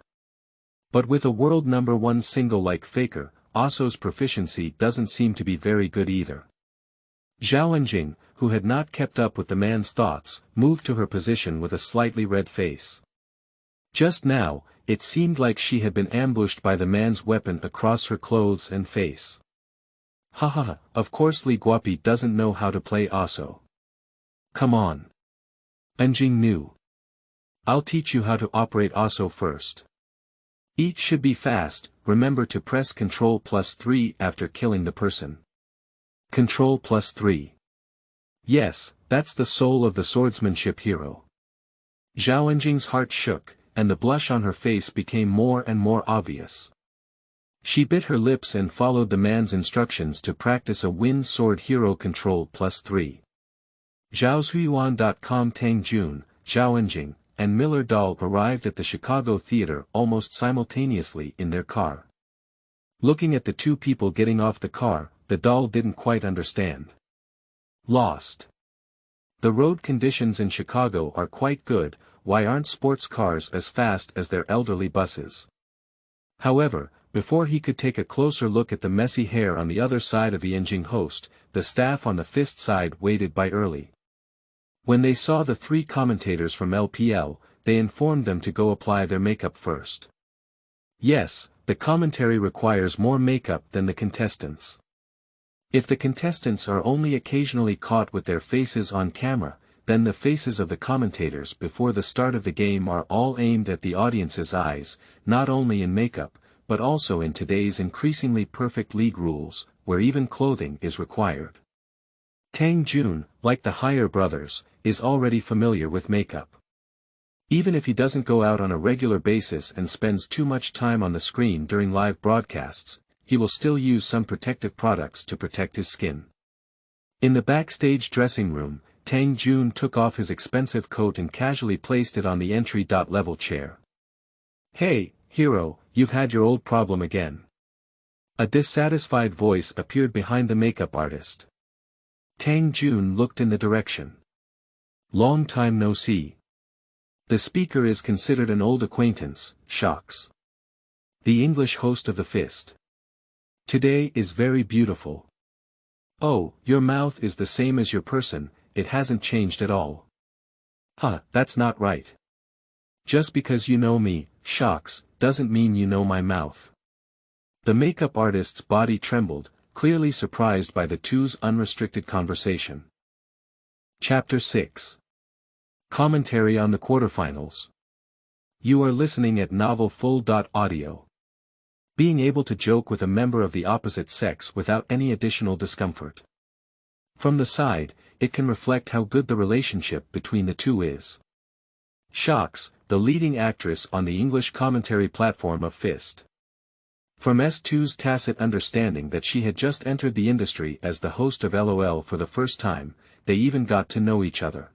But with a world #1 single like Faker, Aso's proficiency doesn't seem to be very good either. Zhao Enjing, who had not kept up with the man's thoughts, moved to her position with a slightly red face. Just now, it seemed like she had been ambushed by the man's weapon across her clothes and face. Haha, of course Li Guapi doesn't know how to play Aso. Come on. Enjing knew. I'll teach you how to operate Aso first. Each should be fast, remember to press Ctrl+3 after killing the person. Ctrl+3. Yes, that's the soul of the swordsmanship hero. Zhao Enjing's heart shook, and the blush on her face became more and more obvious. She bit her lips and followed the man's instructions to practice a wind sword hero Ctrl+3. Zhaoshuyuan.com Tang Jun, Zhao Enjing, and Miller Dahl arrived at the Chicago theater almost simultaneously in their car. Looking at the two people getting off the car, the doll didn't quite understand. Lost. The road conditions in Chicago are quite good, why aren't sports cars as fast as their elderly buses? However, before he could take a closer look at the messy hair on the other side of the Enjing host, the staff on the fist side waited by early. When they saw the three commentators from LPL, they informed them to go apply their makeup first. Yes, the commentary requires more makeup than the contestants. If the contestants are only occasionally caught with their faces on camera, then the faces of the commentators before the start of the game are all aimed at the audience's eyes, not only in makeup, but also in today's increasingly perfect league rules, where even clothing is required. Tang Jun, like the Higher brothers, is already familiar with makeup. Even if he doesn't go out on a regular basis and spends too much time on the screen during live broadcasts, he will still use some protective products to protect his skin. In the backstage dressing room, Tang Jun took off his expensive coat and casually placed it on the entry-level chair. Hey, hero, you've had your old problem again. A dissatisfied voice appeared behind the makeup artist. Tang Jun looked in the direction. Long time no see. The speaker is considered an old acquaintance, Shocks. The English host of the Fist. Today is very beautiful. Oh, your mouth is the same as your person, it hasn't changed at all. Huh, that's not right. Just because you know me, Shocks, doesn't mean you know my mouth. The makeup artist's body trembled, clearly surprised by the two's unrestricted conversation. Chapter 6. Commentary on the quarterfinals. You are listening at novelfull.audio. Being able to joke with a member of the opposite sex without any additional discomfort. From the side, it can reflect how good the relationship between the two is. Shocks, the leading actress on the English commentary platform of Fist. From S2's tacit understanding that she had just entered the industry as the host of LOL for the first time, they even got to know each other.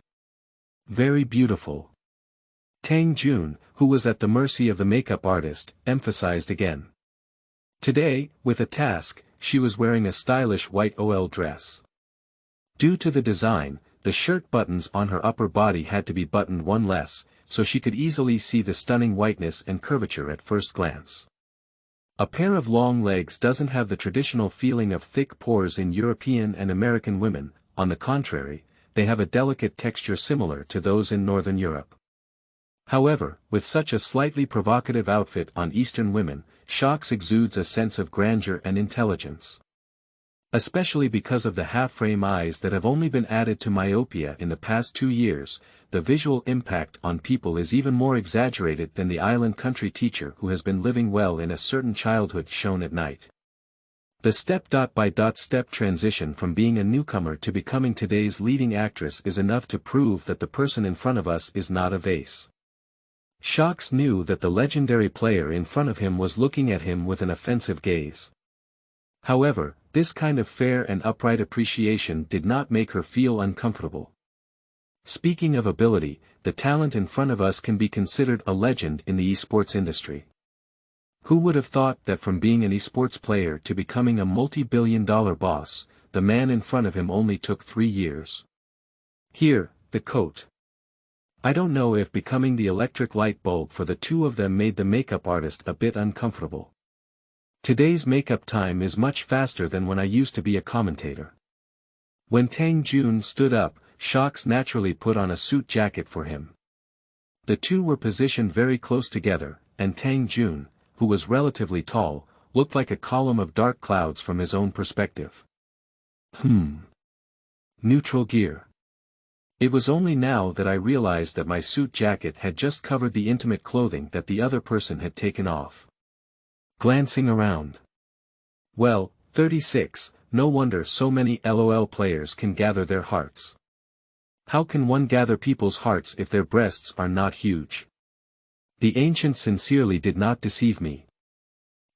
Very beautiful. Tang Jun, who was at the mercy of the makeup artist, emphasized again. Today, with a task, she was wearing a stylish white OL dress. Due to the design, the shirt buttons on her upper body had to be buttoned one less, so she could easily see the stunning whiteness and curvature at first glance. A pair of long legs doesn't have the traditional feeling of thick pores in European and American women, on the contrary, they have a delicate texture similar to those in Northern Europe. However, with such a slightly provocative outfit on Eastern women, Shocks exudes a sense of grandeur and intelligence. Especially because of the half-frame eyes that have only been added to myopia in the past 2 years, the visual impact on people is even more exaggerated than the island country teacher who has been living well in a certain childhood shown at night. The step-by-step transition from being a newcomer to becoming today's leading actress is enough to prove that the person in front of us is not a vase. Shocks knew that the legendary player in front of him was looking at him with an offensive gaze. However, this kind of fair and upright appreciation did not make her feel uncomfortable. Speaking of ability, the talent in front of us can be considered a legend in the esports industry. Who would have thought that from being an esports player to becoming a multi-billion-dollar boss, the man in front of him only took 3 years? Here, the quote. I don't know if becoming the electric light bulb for the two of them made the makeup artist a bit uncomfortable. Today's makeup time is much faster than when I used to be a commentator. When Tang Jun stood up, Shocks naturally put on a suit jacket for him. The two were positioned very close together, and Tang Jun, who was relatively tall, looked like a column of dark clouds from his own perspective. Neutral gear. It was only now that I realized that my suit jacket had just covered the intimate clothing that the other person had taken off. Glancing around. Well, 36, no wonder so many LOL players can gather their hearts. How can one gather people's hearts if their breasts are not huge? The ancient sincerely did not deceive me.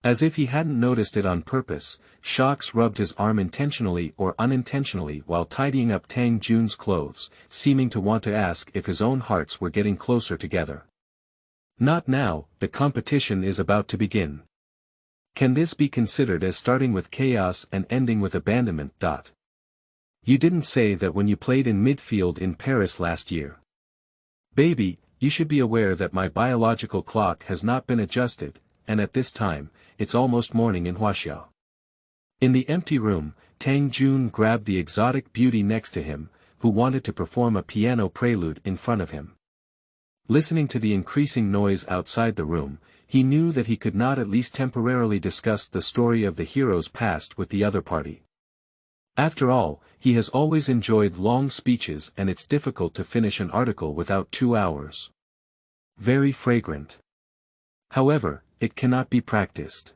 As if he hadn't noticed it on purpose, Shocks rubbed his arm intentionally or unintentionally while tidying up Tang Jun's clothes, seeming to want to ask if his own hearts were getting closer together. Not now, the competition is about to begin. Can this be considered as starting with chaos and ending with abandonment? You didn't say that when you played in midfield in Paris last year. Baby, you should be aware that my biological clock has not been adjusted, and at this time, it's almost morning in Huaxiao. In the empty room, Tang Jun grabbed the exotic beauty next to him, who wanted to perform a piano prelude in front of him. Listening to the increasing noise outside the room, he knew that he could not at least temporarily discuss the story of the hero's past with the other party. After all, he has always enjoyed long speeches and it's difficult to finish an article without 2 hours. Very fragrant. However, it cannot be practiced.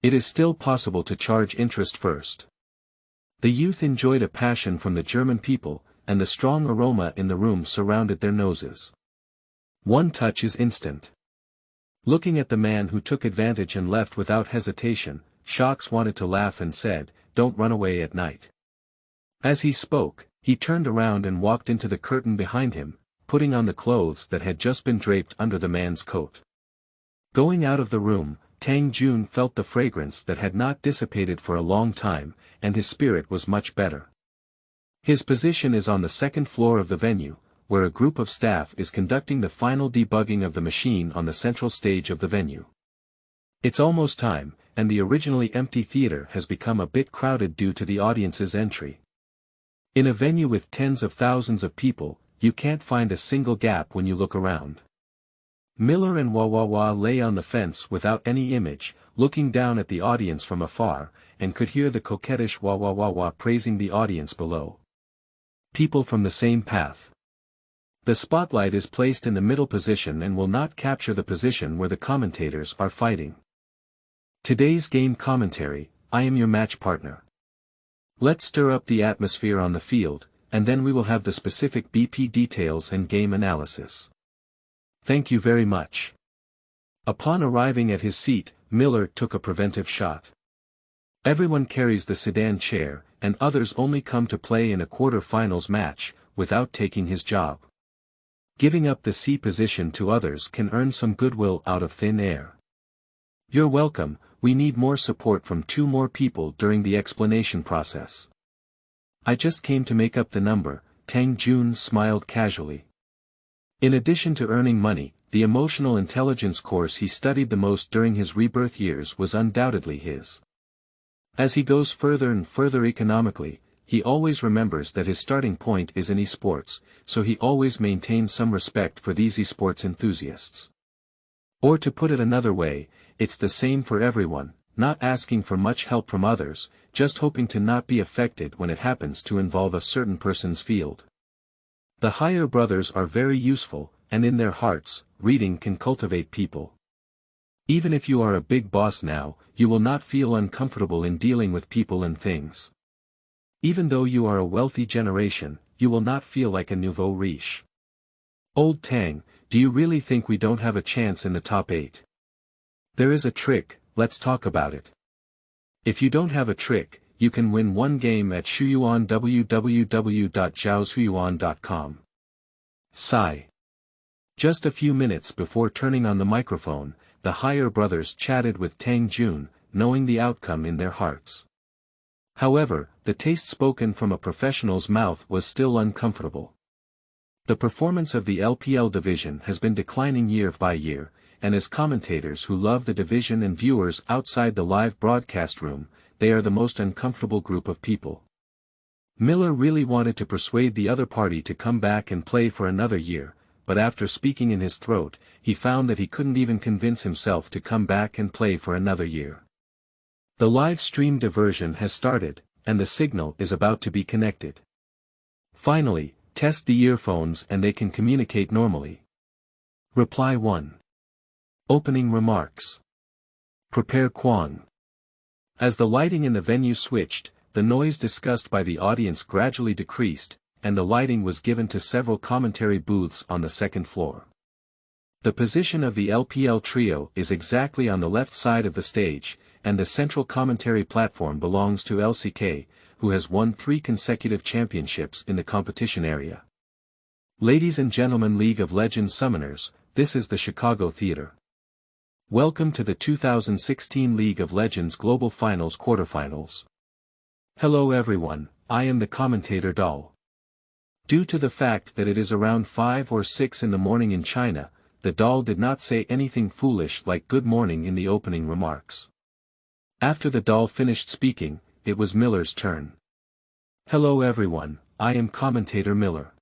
It is still possible to charge interest first. The youth enjoyed a passion from the German people, and the strong aroma in the room surrounded their noses. One touch is instant. Looking at the man who took advantage and left without hesitation, Shocks wanted to laugh and said, "Don't run away at night." As he spoke, he turned around and walked into the curtain behind him, putting on the clothes that had just been draped under the man's coat. Going out of the room, Tang Jun felt the fragrance that had not dissipated for a long time, and his spirit was much better. His position is on the second floor of the venue, where a group of staff is conducting the final debugging of the machine on the central stage of the venue. It's almost time, and the originally empty theater has become a bit crowded due to the audience's entry. In a venue with tens of thousands of people, you can't find a single gap when you look around. Miller and Wawawa lay on the fence without any image, looking down at the audience from afar, and could hear the coquettish Wawawa praising the audience below. People from the same path. The spotlight is placed in the middle position and will not capture the position where the commentators are fighting. Today's game commentary, I am your match partner. Let's stir up the atmosphere on the field, and then we will have the specific BP details and game analysis. Thank you very much. Upon arriving at his seat, Miller took a preventive shot. Everyone carries the sedan chair, and others only come to play in a quarter-finals match, without taking his job. Giving up the C position to others can earn some goodwill out of thin air. You're welcome, we need more support from 2 more people during the explanation process. I just came to make up the number, Tang Jun smiled casually. In addition to earning money, the emotional intelligence course he studied the most during his rebirth years was undoubtedly his. As he goes further and further economically, he always remembers that his starting point is in esports, so he always maintains some respect for these esports enthusiasts. Or to put it another way, it's the same for everyone, not asking for much help from others, just hoping to not be affected when it happens to involve a certain person's field. The higher brothers are very useful, and in their hearts, reading can cultivate people. Even if you are a big boss now, you will not feel uncomfortable in dealing with people and things. Even though you are a wealthy generation, you will not feel like a nouveau riche. Old Tang, do you really think we don't have a chance in the top 8? There is a trick, let's talk about it. If you don't have a trick, you can win 1 game at Shuyuan www.zhaoshuyuan.com. Sigh. Just a few minutes before turning on the microphone, the higher brothers chatted with Tang Jun, knowing the outcome in their hearts. However, the taste spoken from a professional's mouth was still uncomfortable. The performance of the LPL division has been declining year by year, and as commentators who love the division and viewers outside the live broadcast room, they are the most uncomfortable group of people. Miller really wanted to persuade the other party to come back and play for another year, but after speaking in his throat, he found that he couldn't even convince himself to come back and play for another year. The live stream diversion has started, and the signal is about to be connected. Finally, test the earphones and they can communicate normally. Reply 1. Opening remarks. Prepare Kwang. As the lighting in the venue switched, the noise discussed by the audience gradually decreased, and the lighting was given to several commentary booths on the 2nd floor. The position of the LPL trio is exactly on the left side of the stage, and the central commentary platform belongs to LCK, who has won 3 consecutive championships in the competition area. Ladies and gentlemen, League of Legends summoners, this is the Chicago Theater. Welcome to the 2016 League of Legends Global Finals quarterfinals. Hello everyone, I am the commentator Doll. Due to the fact that it is around 5 or 6 in the morning in China, the doll did not say anything foolish like good morning in the opening remarks. After the doll finished speaking, it was Miller's turn. Hello everyone, I am commentator Miller.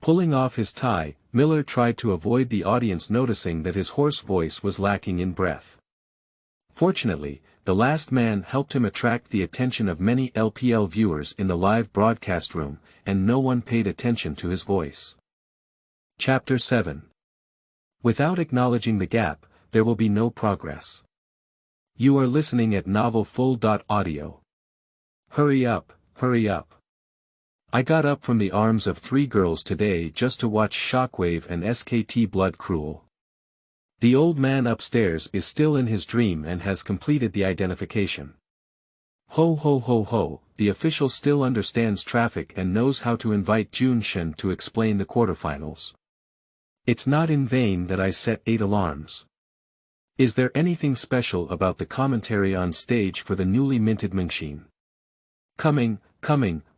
Pulling off his tie, Miller tried to avoid the audience noticing that his hoarse voice was lacking in breath. Fortunately, the last man helped him attract the attention of many LPL viewers in the live broadcast room, and no one paid attention to his voice. Chapter 7. Without acknowledging the gap, there will be no progress. You are listening at novelfull.audio. Hurry up, hurry up. I got up from the arms of 3 girls today just to watch Shockwave and SKT Blood Cruel. The old man upstairs is still in his dream and has completed the identification. Ho ho ho ho, the official still understands traffic and knows how to invite Junshin to explain the quarterfinals. It's not in vain that I set 8 alarms. Is there anything special about the commentary on stage for the newly minted machine? Coming,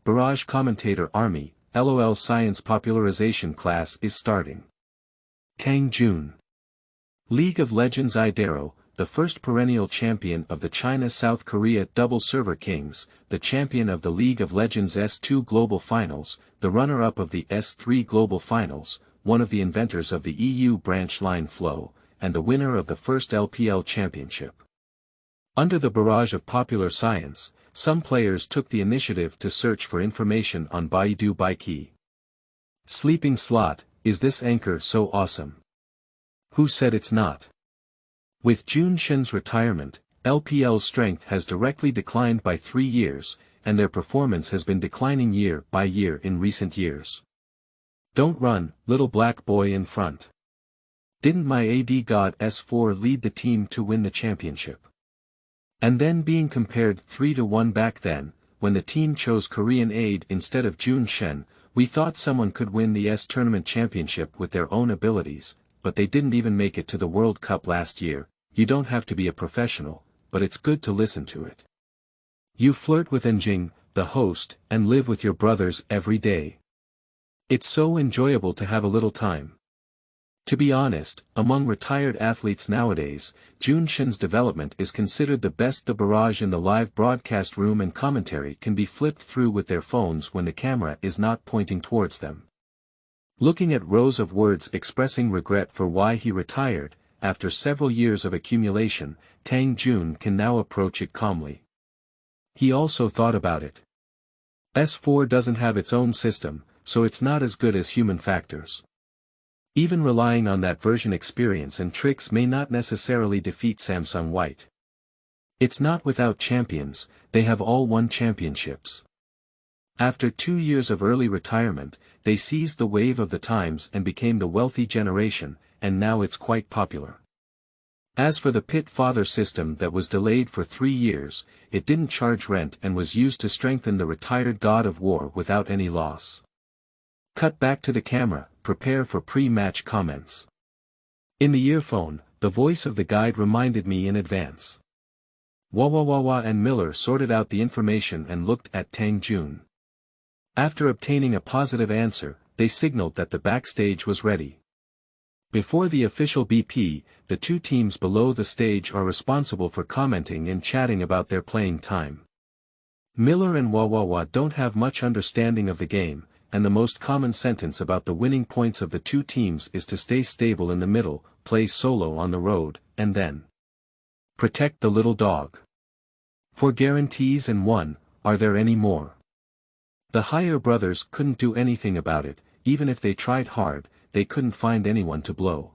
Barrage Commentator Army, LOL Science Popularization Class is starting. Tang Jun. League of Legends Idaro, the first perennial champion of the China-South Korea Double Server Kings, the champion of the League of Legends S2 Global Finals, the runner-up of the S3 Global Finals, one of the inventors of the EU branch line flow, and the winner of the first LPL championship. Under the barrage of popular science, some players took the initiative to search for information on Baidu Baiki. Sleeping slot, is this anchor so awesome? Who said it's not? With Junshin's retirement, LPL's strength has directly declined by 3 years, and their performance has been declining year by year in recent years. Don't run, little black boy in front. Didn't my AD god S4 lead the team to win the championship? And then being compared 3-1 back then, when the team chose Korean aid instead of Jun Shen, we thought someone could win the S tournament championship with their own abilities, but they didn't even make it to the World Cup last year. You don't have to be a professional, but it's good to listen to it. You flirt with Enjing, the host, and live with your brothers every day. It's so enjoyable to have a little time. To be honest, among retired athletes nowadays, Jun Shen's development is considered the best. The barrage in the live broadcast room and commentary can be flipped through with their phones when the camera is not pointing towards them. Looking at rows of words expressing regret for why he retired, after several years of accumulation, Tang Jun can now approach it calmly. He also thought about it. S4 doesn't have its own system, so it's not as good as human factors. Even relying on that version experience and tricks may not necessarily defeat Samsung White. It's not without champions, they have all won championships. After 2 years of early retirement, they seized the wave of the times and became the wealthy generation, and now it's quite popular. As for the pit father system that was delayed for 3 years, it didn't charge rent and was used to strengthen the retired god of war without any loss. Cut back to the camera, prepare for pre-match comments. In the earphone, the voice of the guide reminded me in advance. Wawawawa and Miller sorted out the information and looked at Tang Jun. After obtaining a positive answer, they signaled that the backstage was ready. Before the official BP, the two teams below the stage are responsible for commenting and chatting about their playing time. Miller and Wawawa don't have much understanding of the game, and the most common sentence about the winning points of the two teams is to stay stable in the middle, play solo on the road, and then protect the little dog. For guarantees and one, are there any more? The higher brothers couldn't do anything about it, even if they tried hard, they couldn't find anyone to blow.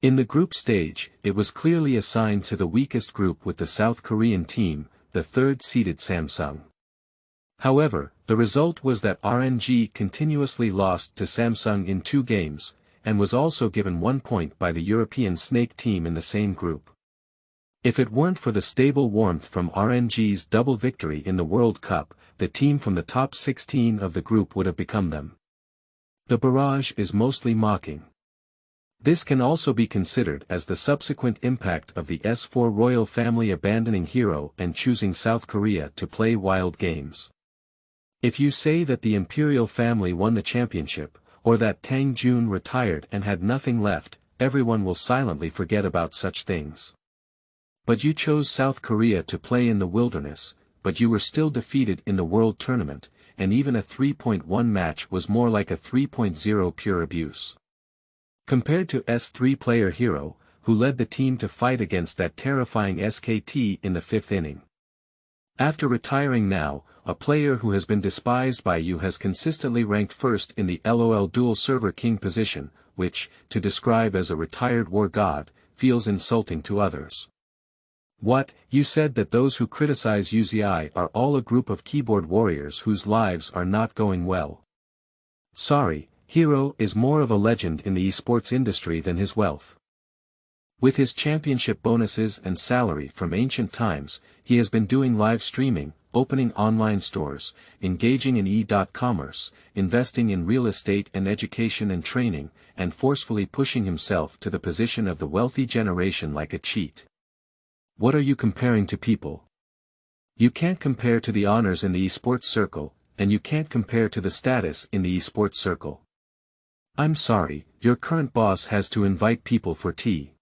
In the group stage, it was clearly assigned to the weakest group with the South Korean team, the third-seeded Samsung. However, the result was that RNG continuously lost to Samsung in 2 games, and was also given 1 point by the European Snake team in the same group. If it weren't for the stable warmth from RNG's double victory in the World Cup, the team from the top 16 of the group would have become them. The barrage is mostly mocking. This can also be considered as the subsequent impact of the S4 royal family abandoning Hero and choosing South Korea to play wild games. If you say that the imperial family won the championship, or that Tang Jun retired and had nothing left, everyone will silently forget about such things. But you chose South Korea to play in the wilderness, but you were still defeated in the World Tournament, and even a 3.1 match was more like a 3.0 pure abuse. Compared to S3 player Hero, who led the team to fight against that terrifying SKT in the 5th inning. After retiring now, a player who has been despised by you has consistently ranked first in the LOL dual server king position, which, to describe as a retired war god, feels insulting to others. What, you said that those who criticize UZI are all a group of keyboard warriors whose lives are not going well. Sorry, Hero is more of a legend in the esports industry than his wealth. With his championship bonuses and salary from ancient times, he has been doing live streaming, opening online stores, engaging in e-commerce, investing in real estate and education and training, and forcefully pushing himself to the position of the wealthy generation like a cheat. What are you comparing to people? You can't compare to the honors in the esports circle, and you can't compare to the status in the esports circle. I'm sorry, your current boss has to invite people for tea.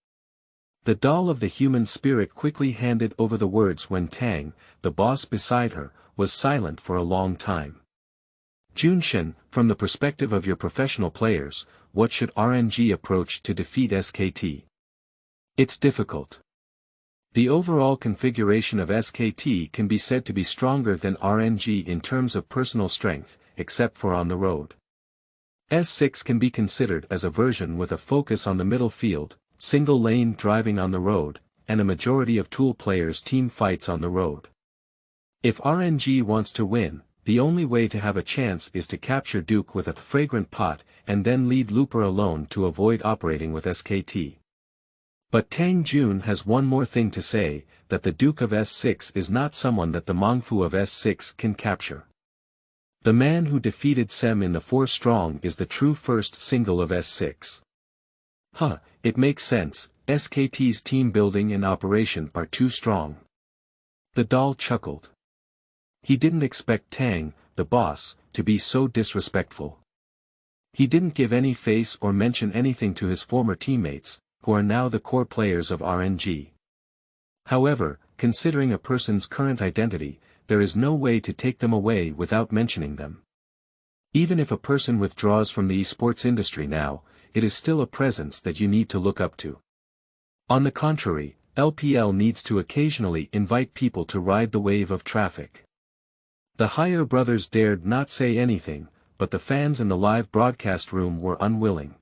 The doll of the human spirit quickly handed over the words when Tang, the boss beside her, was silent for a long time. Junshin, from the perspective of your professional players, what should RNG approach to defeat SKT? It's difficult. The overall configuration of SKT can be said to be stronger than RNG in terms of personal strength, except for on the road. S6 can be considered as a version with a focus on the middle field, single lane driving on the road, and a majority of tool players team fights on the road. If RNG wants to win, the only way to have a chance is to capture Duke with a fragrant pot and then lead Looper alone to avoid operating with SKT. But Tang Jun has one more thing to say, that the Duke of S6 is not someone that the Mongfu of S6 can capture. The man who defeated Sem in the 4 strong is the true first single of S6. It makes sense, SKT's team building and operation are too strong. The doll chuckled. He didn't expect Tang, the boss, to be so disrespectful. He didn't give any face or mention anything to his former teammates, who are now the core players of RNG. However, considering a person's current identity, there is no way to take them away without mentioning them. Even if a person withdraws from the esports industry now, it is still a presence that you need to look up to. On the contrary, LPL needs to occasionally invite people to ride the wave of traffic. The Higher brothers dared not say anything, but the fans in the live broadcast room were unwilling.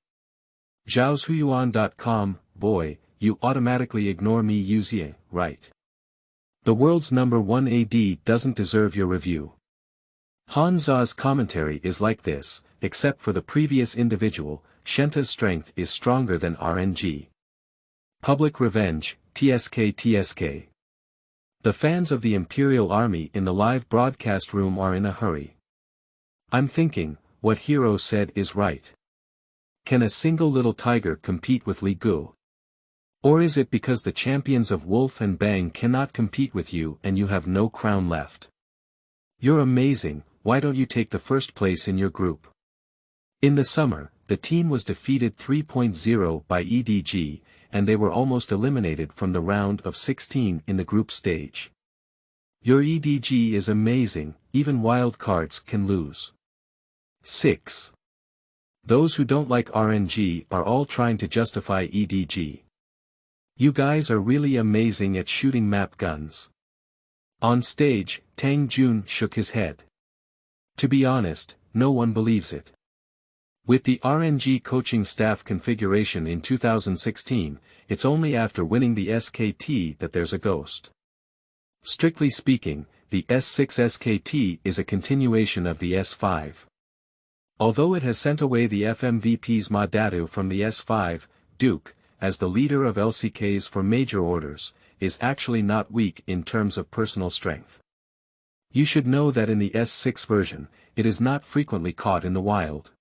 Zhaoshuyuan.com, boy, you automatically ignore me Yuzie, right? The world's #1 AD doesn't deserve your review. Hanza's commentary is like this, except for the previous individual, Shenta's strength is stronger than RNG. Public revenge, TSK. The fans of the Imperial Army in the live broadcast room are in a hurry. I'm thinking, what Hero said is right. Can a single little tiger compete with Li Gu? Or is it because the champions of Wolf and Bang cannot compete with you and you have no crown left? You're amazing, why don't you take the first place in your group? In the summer, the team was defeated 3.0 by EDG, and they were almost eliminated from the round of 16 in the group stage. Your EDG is amazing, even wild cards can lose. 6. Those who don't like RNG are all trying to justify EDG. You guys are really amazing at shooting map guns. On stage, Tang Jun shook his head. To be honest, no one believes it. With the RNG coaching staff configuration in 2016, it's only after winning the SKT that there's a ghost. Strictly speaking, the S6 SKT is a continuation of the S5. Although it has sent away the FMVP's Madatu from the S5, Duke, as the leader of LCKs for major orders, is actually not weak in terms of personal strength. You should know that in the S6 version, it is not frequently caught in the wild.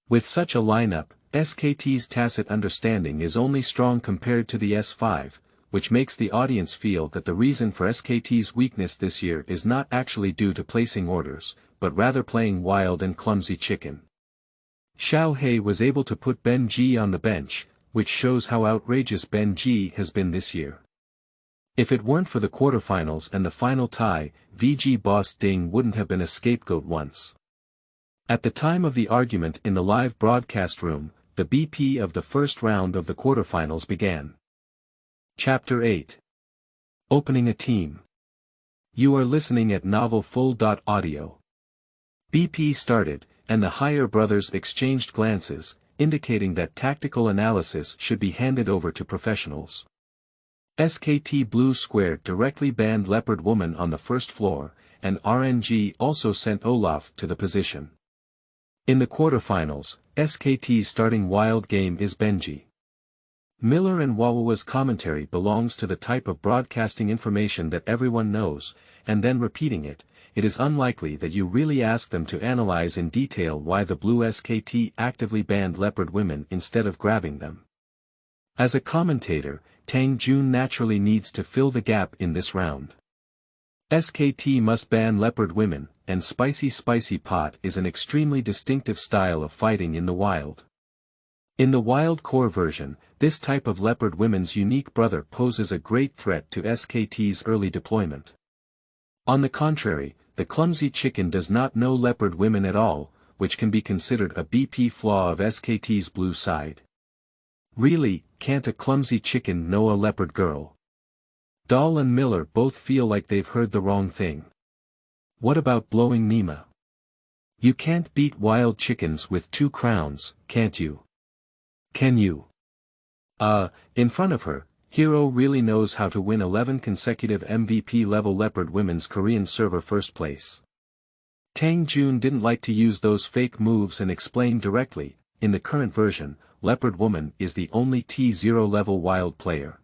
With such a lineup, SKT's tacit understanding is only strong compared to the S5, which makes the audience feel that the reason for SKT's weakness this year is not actually due to placing orders, but rather playing wild and clumsy chicken. Xiao He was able to put Ben G on the bench, which shows how outrageous Ben G has been this year. If it weren't for the quarterfinals and the final tie, VG boss Ding wouldn't have been a scapegoat once. At the time of the argument in the live broadcast room, the BP of the first round of the quarterfinals began. Chapter 8. Opening a team. You are listening at novelfull.audio. BP started, and the Higher brothers exchanged glances, indicating that tactical analysis should be handed over to professionals. SKT Blue Square directly banned Leopard Woman on the first floor, and RNG also sent Olaf to the position. In the quarterfinals, SKT's starting wild game is Benji. Miller and Wawa's commentary belongs to the type of broadcasting information that everyone knows, and then repeating it. It is unlikely that you really ask them to analyze in detail why the blue SKT actively banned Leopard Women instead of grabbing them. As a commentator, Tang Jun naturally needs to fill the gap in this round. SKT must ban Leopard Women, and Spicy Pot is an extremely distinctive style of fighting in the wild. In the wild core version, this type of Leopard Women's unique brother poses a great threat to SKT's early deployment. On the contrary, the clumsy chicken does not know Leopard Women at all, which can be considered a BP flaw of SKT's blue side. Really, can't a clumsy chicken know a leopard girl? Dahl and Miller both feel like they've heard the wrong thing. What about blowing Nima? You can't beat wild chickens with 2 crowns, can't you? Can you? In front of her, Hero really knows how to win 11 consecutive MVP-level Leopard Women's Korean server first place. Tang Jun didn't like to use those fake moves and explained directly, in the current version, Leopard Woman is the only T0 level wild player.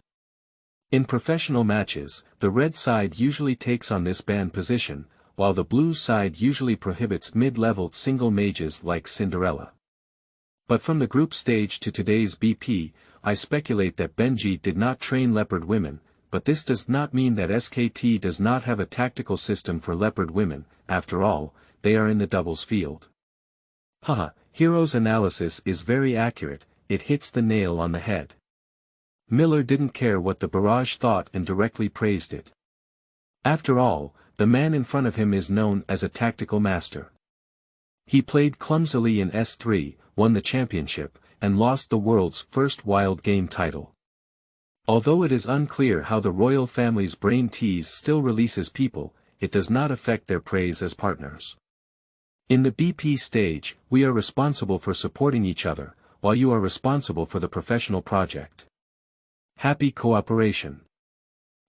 In professional matches, the red side usually takes on this ban position, while the blue side usually prohibits mid-level single mages like Cinderella. But from the group stage to today's BP, I speculate that Benji did not train Leopard Women, but this does not mean that SKT does not have a tactical system for Leopard Women. After all, they are in the doubles field. Haha, Hero's analysis is very accurate, it hits the nail on the head. Miller didn't care what the barrage thought and directly praised it. After all, the man in front of him is known as a tactical master. He played clumsily in S3, won the championship, and lost the world's first wild game title. Although it is unclear how the royal family's brain tease still releases people, it does not affect their praise as partners. In the BP stage, we are responsible for supporting each other, while you are responsible for the professional project. Happy cooperation.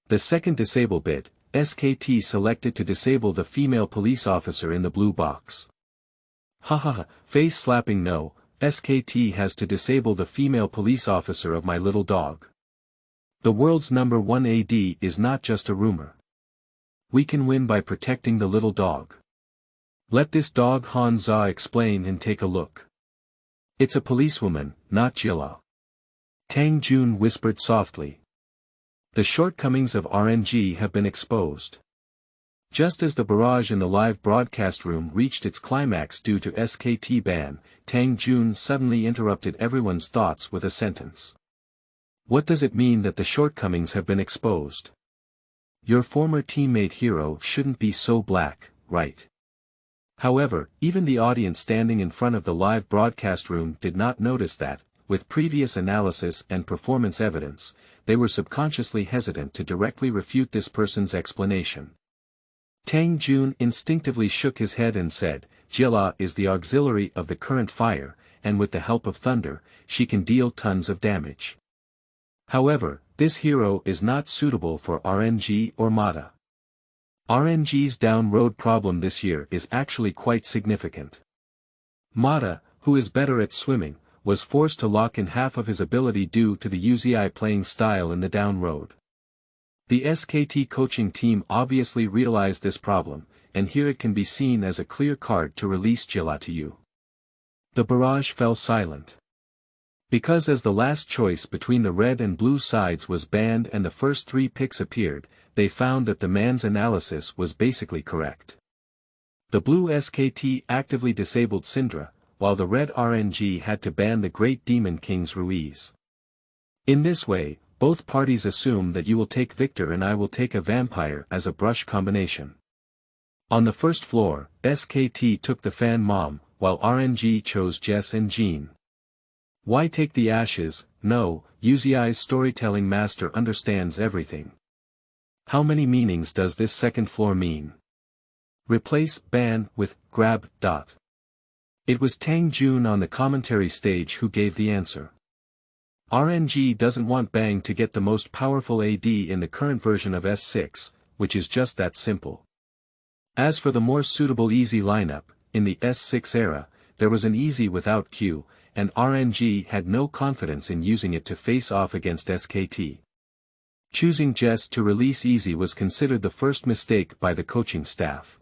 The second disable bit, SKT selected to disable the female police officer in the blue box. Hahaha, face slapping no, SKT has to disable the female police officer of my little dog. The world's #1 AD is not just a rumor. We can win by protecting the little dog. Let this dog Hanza explain and take a look. It's a policewoman, not Jilla. Tang Jun whispered softly. The shortcomings of RNG have been exposed. Just as the barrage in the live broadcast room reached its climax due to SKT ban, Tang Jun suddenly interrupted everyone's thoughts with a sentence. What does it mean that the shortcomings have been exposed? Your former teammate Hero shouldn't be so black, right? However, even the audience standing in front of the live broadcast room did not notice that, with previous analysis and performance evidence, they were subconsciously hesitant to directly refute this person's explanation. Tang Jun instinctively shook his head and said, Jilla is the auxiliary of the current fire, and with the help of thunder, she can deal tons of damage. However, this hero is not suitable for RNG or Mata. RNG's down road problem this year is actually quite significant. Mata, who is better at swimming, was forced to lock in half of his ability due to the UZI playing style in the down road. The SKT coaching team obviously realized this problem, and here it can be seen as a clear card to release Jilla to you. The barrage fell silent. Because as the last choice between the red and blue sides was banned and the first 3 picks appeared, they found that the man's analysis was basically correct. The blue SKT actively disabled Syndra, while the red RNG had to ban the Great Demon King's Ruiz. In this way, both parties assume that you will take Victor and I will take a vampire as a brush combination. On the first floor, SKT took the Fan Mom, while RNG chose Jess and Jean. Why take the ashes? No, UZI's storytelling master understands everything. How many meanings does this second floor mean? Replace ban with grab. It was Tang Jun on the commentary stage who gave the answer. RNG doesn't want Bang to get the most powerful AD in the current version of S6, which is just that simple. As for the more suitable easy lineup, in the S6 era, there was an easy without Q, and RNG had no confidence in using it to face off against SKT. Choosing Jess to release easy was considered the first mistake by the coaching staff.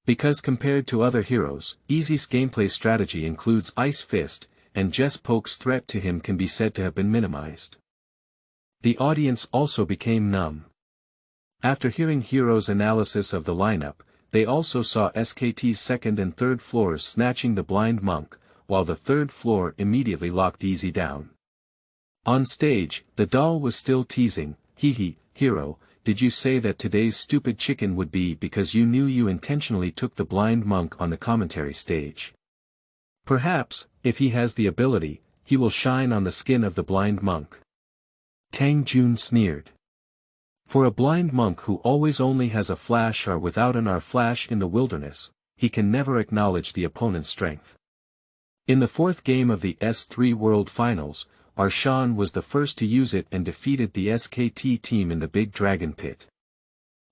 Because compared to other heroes, Easy's gameplay strategy includes Ice Fist, and Jess Poke's threat to him can be said to have been minimized. The audience also became numb. After hearing Hero's analysis of the lineup, they also saw SKT's second and third floors snatching the blind monk, while the third floor immediately locked Easy down. On stage, the doll was still teasing, hee, Hero, did you say that today's stupid chicken would be because you knew you intentionally took the blind monk on the commentary stage? Perhaps, if he has the ability, he will shine on the skin of the blind monk. Tang Jun sneered. For a blind monk who always only has a flash or without an R flash in the wilderness, he can never acknowledge the opponent's strength. In the 4th game of the S3 World Finals, Arshan was the first to use it and defeated the SKT team in the Big Dragon Pit.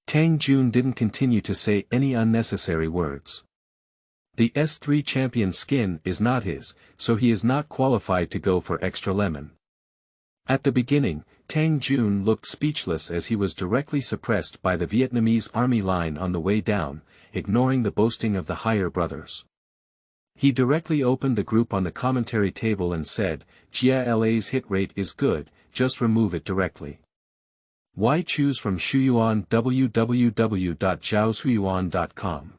Tang Jun didn't continue to say any unnecessary words. The S3 champion's skin is not his, so he is not qualified to go for extra lemon. At the beginning, Tang Jun looked speechless as he was directly suppressed by the Vietnamese army line on the way down, ignoring the boasting of the higher brothers. He directly opened the group on the commentary table and said, "Jia LA's hit rate is good, just remove it directly. Why choose from Shuyuan www.zhaoshuyuan.com.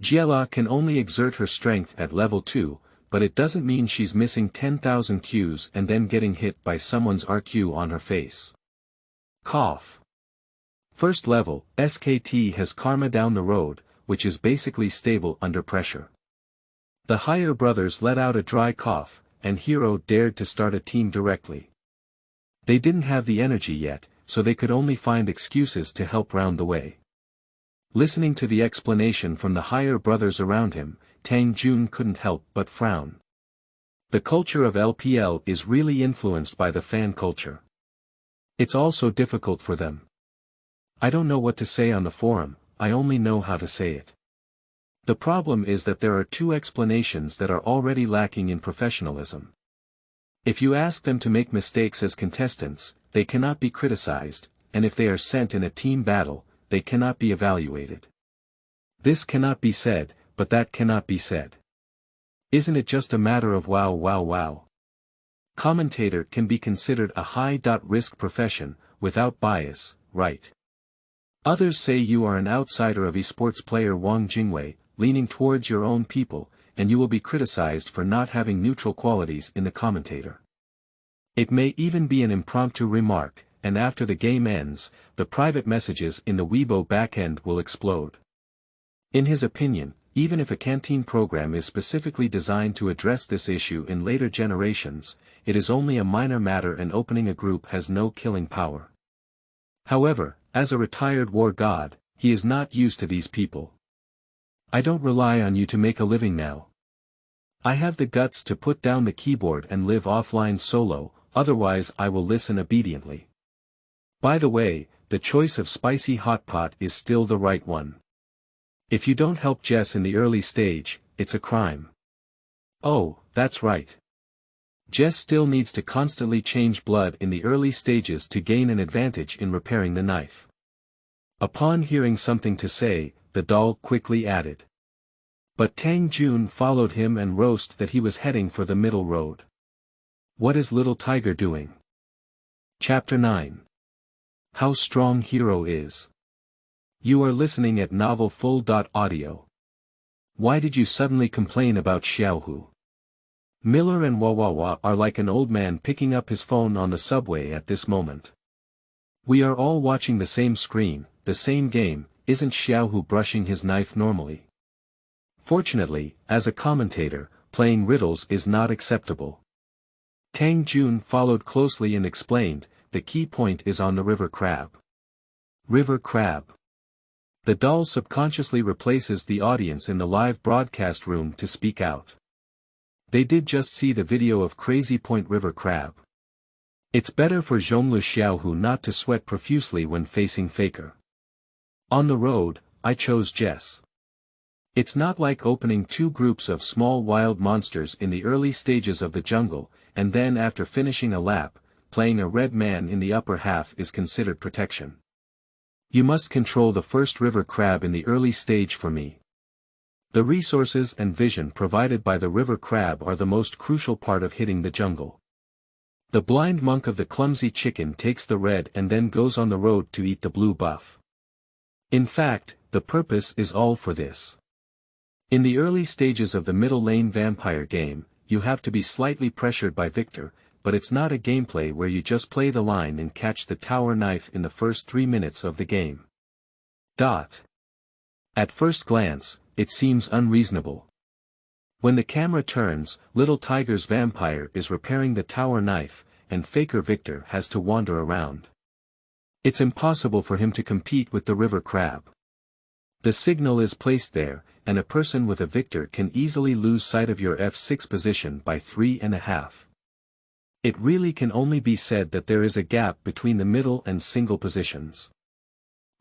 Jiela can only exert her strength at level 2, but it doesn't mean she's missing 10,000 Qs and then getting hit by someone's RQ on her face." Cough. First level, SKT has karma down the road, which is basically stable under pressure. The higher brothers let out a dry cough, and Hero dared to start a team directly. They didn't have the energy yet, so they could only find excuses to help round the way. Listening to the explanation from the higher brothers around him, Tang Jun couldn't help but frown. The culture of LPL is really influenced by the fan culture. It's also difficult for them. I don't know what to say on the forum, I only know how to say it. The problem is that there are two explanations that are already lacking in professionalism. If you ask them to make mistakes as contestants, they cannot be criticized, and if they are sent in a team battle, they cannot be evaluated. This cannot be said, but that cannot be said. Isn't it just a matter of wow wow wow? Commentator can be considered a high-risk profession, without bias, right? Others say you are an outsider of esports player Wang Jingwei, leaning towards your own people, and you will be criticized for not having neutral qualities in the commentator. It may even be an impromptu remark, and after the game ends, the private messages in the Weibo backend will explode. In his opinion, even if a canteen program is specifically designed to address this issue in later generations, it is only a minor matter and opening a group has no killing power. However, as a retired war god, he is not used to these people. I don't rely on you to make a living now. I have the guts to put down the keyboard and live offline solo, otherwise I will listen obediently. By the way, the choice of spicy hot pot is still the right one. If you don't help Jess in the early stage, it's a crime. Oh, that's right. Jess still needs to constantly change blood in the early stages to gain an advantage in repairing the knife. Upon hearing something to say, the doll quickly added. But Tang Jun followed him and roasted that he was heading for the middle road. What is little tiger doing? Chapter 9. How strong Hero is. You are listening at novelfull.audio. Why did you suddenly complain about Xiaohu? Miller and Wawawa are like an old man picking up his phone on the subway at this moment. We are all watching the same screen, the same game. Isn't Xiaohu brushing his knife normally? Fortunately, as a commentator, playing riddles is not acceptable. Tang Jun followed closely and explained, the key point is on the river crab. River crab. The doll subconsciously replaces the audience in the live broadcast room to speak out. They did just see the video of Crazy Point River crab. It's better for Zhonglu Xiaohu not to sweat profusely when facing Faker. On the road, I chose Jess. It's not like opening two groups of small wild monsters in the early stages of the jungle, and then after finishing a lap, playing a red man in the upper half is considered protection. You must control the first river crab in the early stage for me. The resources and vision provided by the river crab are the most crucial part of hitting the jungle. The blind monk of the clumsy chicken takes the red and then goes on the road to eat the blue buff. In fact, the purpose is all for this. In the early stages of the middle lane vampire game, you have to be slightly pressured by Victor, but it's not a gameplay where you just play the line and catch the tower knife in the first 3 minutes of the game. At first glance, it seems unreasonable. When the camera turns, Little Tiger's vampire is repairing the tower knife, and Faker Victor has to wander around. It's impossible for him to compete with the river crab. The signal is placed there, and a person with a Victor can easily lose sight of your F6 position by 3.5. It really can only be said that there is a gap between the middle and single positions.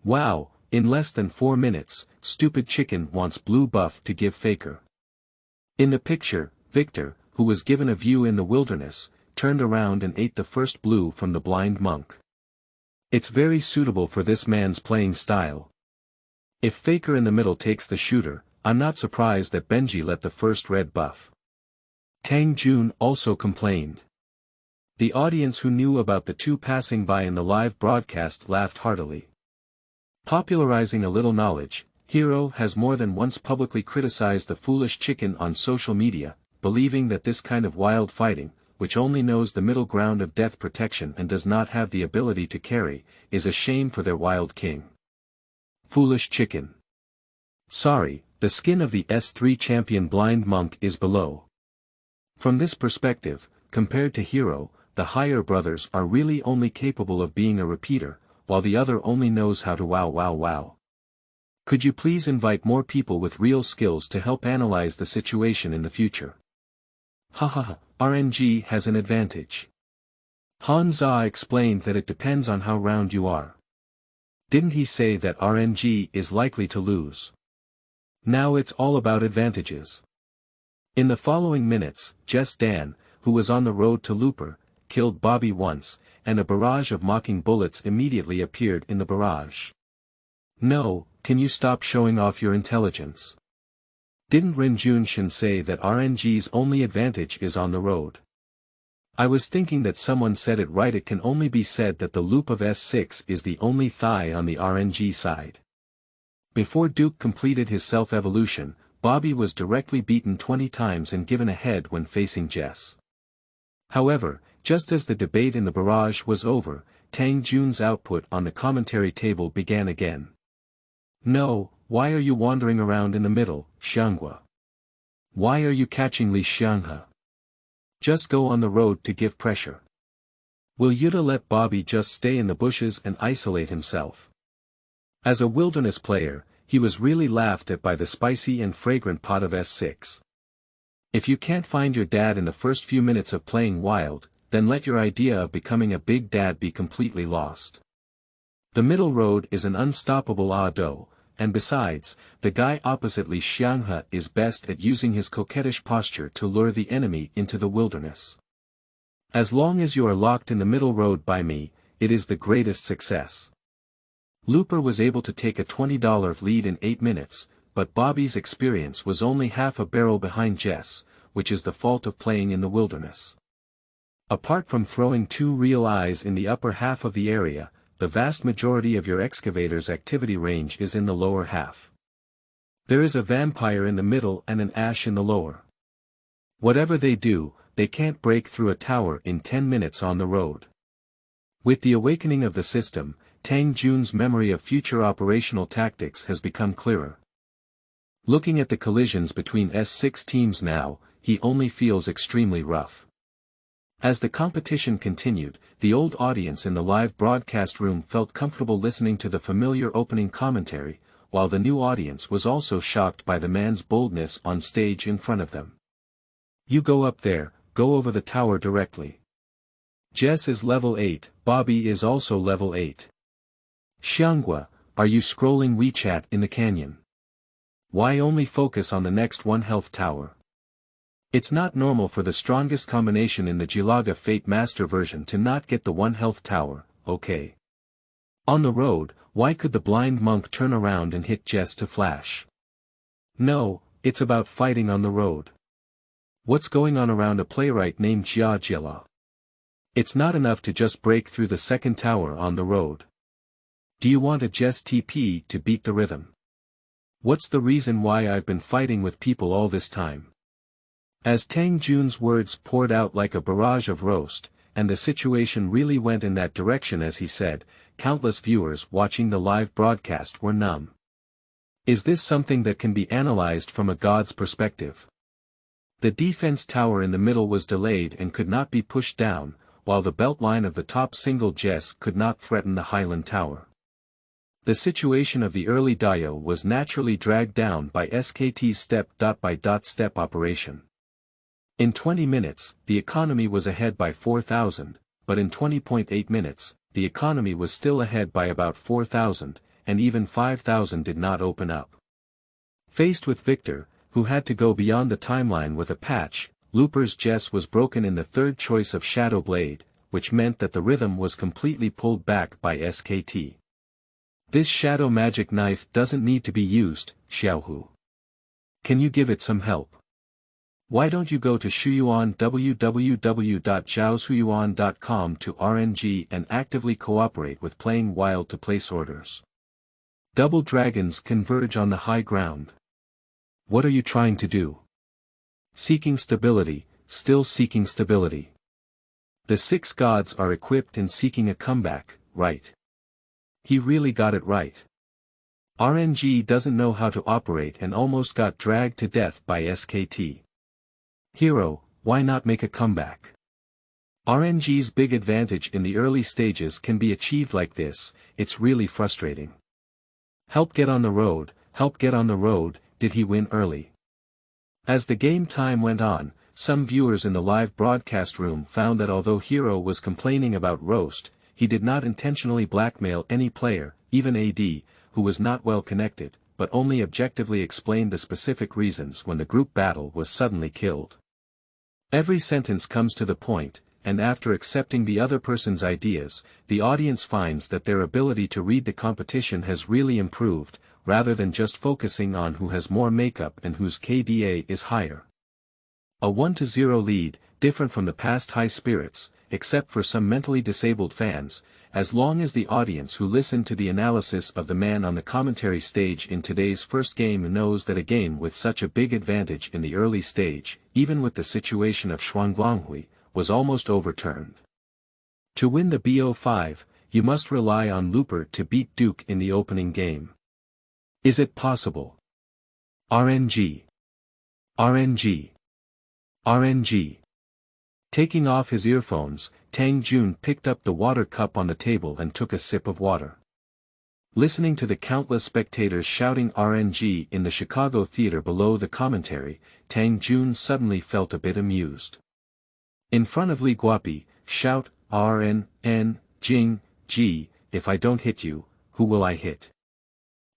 Wow, in less than 4 minutes, stupid chicken wants blue buff to give faker. In the picture, Victor, who was given a view in the wilderness, turned around and ate the first blue from the blind monk. It's very suitable for this man's playing style. If faker in the middle takes the shooter, I'm not surprised that Benji let the first red buff. Tang Jun also complained. The audience who knew about the two passing by in the live broadcast laughed heartily. Popularizing a little knowledge, Hero has more than once publicly criticized the foolish chicken on social media, believing that this kind of wild fighting, which only knows the middle ground of death protection and does not have the ability to carry, is a shame for their wild king. Foolish chicken. Sorry, the skin of the S3 champion blind monk is below. From this perspective, compared to Hero, the higher brothers are really only capable of being a repeater, while the other only knows how to wow. Could you please invite more people with real skills to help analyze the situation in the future? Hahaha, RNG has an advantage. Hanza explained that it depends on how round you are. Didn't he say that RNG is likely to lose? Now it's all about advantages. In the following minutes, Jess Dan, who was on the road to Looper, killed Bobby once, and a barrage of mocking bullets immediately appeared in the barrage. No, can you stop showing off your intelligence? Didn't Rin Junshin say that RNG's only advantage is on the road? I was thinking that someone said it right. It can only be said that the loop of S6 is the only thigh on the RNG side. Before Duke completed his self-evolution, Bobby was directly beaten 20 times and given a head when facing Jess. However, just as the debate in the barrage was over, Tang Jun's output on the commentary table began again. No, why are you wandering around in the middle, Xianghua? Why are you catching Li Xianghe? Just go on the road to give pressure. Will Yuta let Bobby just stay in the bushes and isolate himself? As a wilderness player, he was really laughed at by the spicy and fragrant pot of S6. If you can't find your dad in the first few minutes of playing wild, then let your idea of becoming a big dad be completely lost. The middle road is an unstoppable Ado, and besides, the guy opposite Li Xianghe is best at using his coquettish posture to lure the enemy into the wilderness. As long as you are locked in the middle road by me, it is the greatest success. Looper was able to take a $20 lead in 8 minutes, but Bobby's experience was only half a barrel behind Jess, which is the fault of playing in the wilderness. Apart from throwing 2 real eyes in the upper half of the area, the vast majority of your excavator's activity range is in the lower half. There is a vampire in the middle and an ash in the lower. Whatever they do, they can't break through a tower in 10 minutes on the road. With the awakening of the system, Tang Jun's memory of future operational tactics has become clearer. Looking at the collisions between S6 teams now, he only feels extremely rough. As the competition continued, the old audience in the live broadcast room felt comfortable listening to the familiar opening commentary, while the new audience was also shocked by the man's boldness on stage in front of them. You go up there, go over the tower directly. Jess is level 8, Bobby is also level 8. Xianghua, are you scrolling WeChat in the canyon? Why only focus on the next 1 health tower? It's not normal for the strongest combination in the Jilaga Fate Master version to not get the 1 health tower, okay. On the road, why could the blind monk turn around and hit Jess to flash? No, it's about fighting on the road. What's going on around a playwright named Jia Jila? It's not enough to just break through the 2nd tower on the road. Do you want a Jess TP to beat the rhythm? What's the reason why I've been fighting with people all this time? As Tang Jun's words poured out like a barrage of roast, and the situation really went in that direction as he said, countless viewers watching the live broadcast were numb. Is this something that can be analyzed from a god's perspective? The defense tower in the middle was delayed and could not be pushed down, while the beltline of the top single Jess could not threaten the Highland Tower. The situation of the early Dio was naturally dragged down by SKT's step-by-step operation. In 20 minutes, the economy was ahead by 4,000, but in 20.8 minutes, the economy was still ahead by about 4,000, and even 5,000 did not open up. Faced with Victor, who had to go beyond the timeline with a patch, Looper's Jess was broken in the third choice of Shadow Blade, which meant that the rhythm was completely pulled back by SKT. This shadow magic knife doesn't need to be used, Xiaohu. Can you give it some help? Why don't you go to Shuyuan www.zhaoshuyuan.com to RNG and actively cooperate with playing wild to place orders. Double dragons converge on the high ground. What are you trying to do? Seeking stability, still seeking stability. The 6 gods are equipped in seeking a comeback, right? He really got it right. RNG doesn't know how to operate and almost got dragged to death by SKT. Hero, why not make a comeback? RNG's big advantage in the early stages can be achieved like this, it's really frustrating. Help get on the road, did he win early? As the game time went on, some viewers in the live broadcast room found that although Hero was complaining about roast, he did not intentionally blackmail any player, even AD, who was not well connected, but only objectively explained the specific reasons when the group battle was suddenly killed. Every sentence comes to the point, and after accepting the other person's ideas, the audience finds that their ability to read the competition has really improved, rather than just focusing on who has more makeup and whose KDA is higher. A 1-0 lead, different from the past high spirits, except for some mentally disabled fans, as long as the audience who listened to the analysis of the man on the commentary stage in today's first game knows that a game with such a big advantage in the early stage, even with the situation of Shuangguanghui, was almost overturned. To win the BO5, you must rely on Looper to beat Duke in the opening game. Is it possible? RNG. RNG. RNG. Taking off his earphones, Tang Jun picked up the water cup on the table and took a sip of water. Listening to the countless spectators shouting RNG in the Chicago theater below the commentary, Tang Jun suddenly felt a bit amused. In front of Li Guopi, shout, Enjing, if I don't hit you, who will I hit?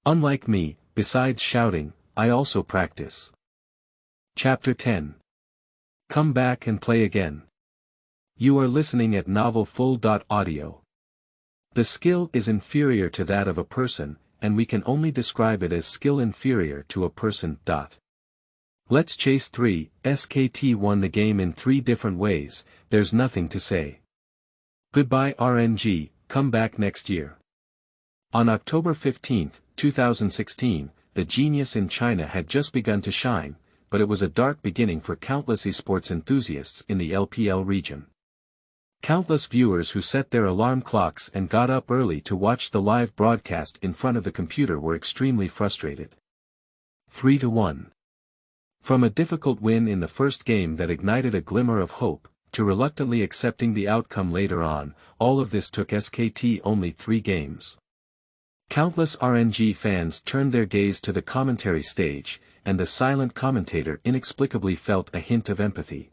Unlike me, besides shouting, I also practice. Chapter 10. Come back and play again. You are listening at Novel Full.audio. The skill is inferior to that of a person, and we can only describe it as skill inferior to a person. Let's chase 3, SKT won the game in 3 different ways, there's nothing to say. Goodbye RNG, come back next year. On October 15, 2016, the genius in China had just begun to shine, but it was a dark beginning for countless esports enthusiasts in the LPL region. Countless viewers who set their alarm clocks and got up early to watch the live broadcast in front of the computer were extremely frustrated. 3-1. From a difficult win in the first game that ignited a glimmer of hope, to reluctantly accepting the outcome later on, all of this took SKT only 3 games. Countless RNG fans turned their gaze to the commentary stage, and the silent commentator inexplicably felt a hint of empathy.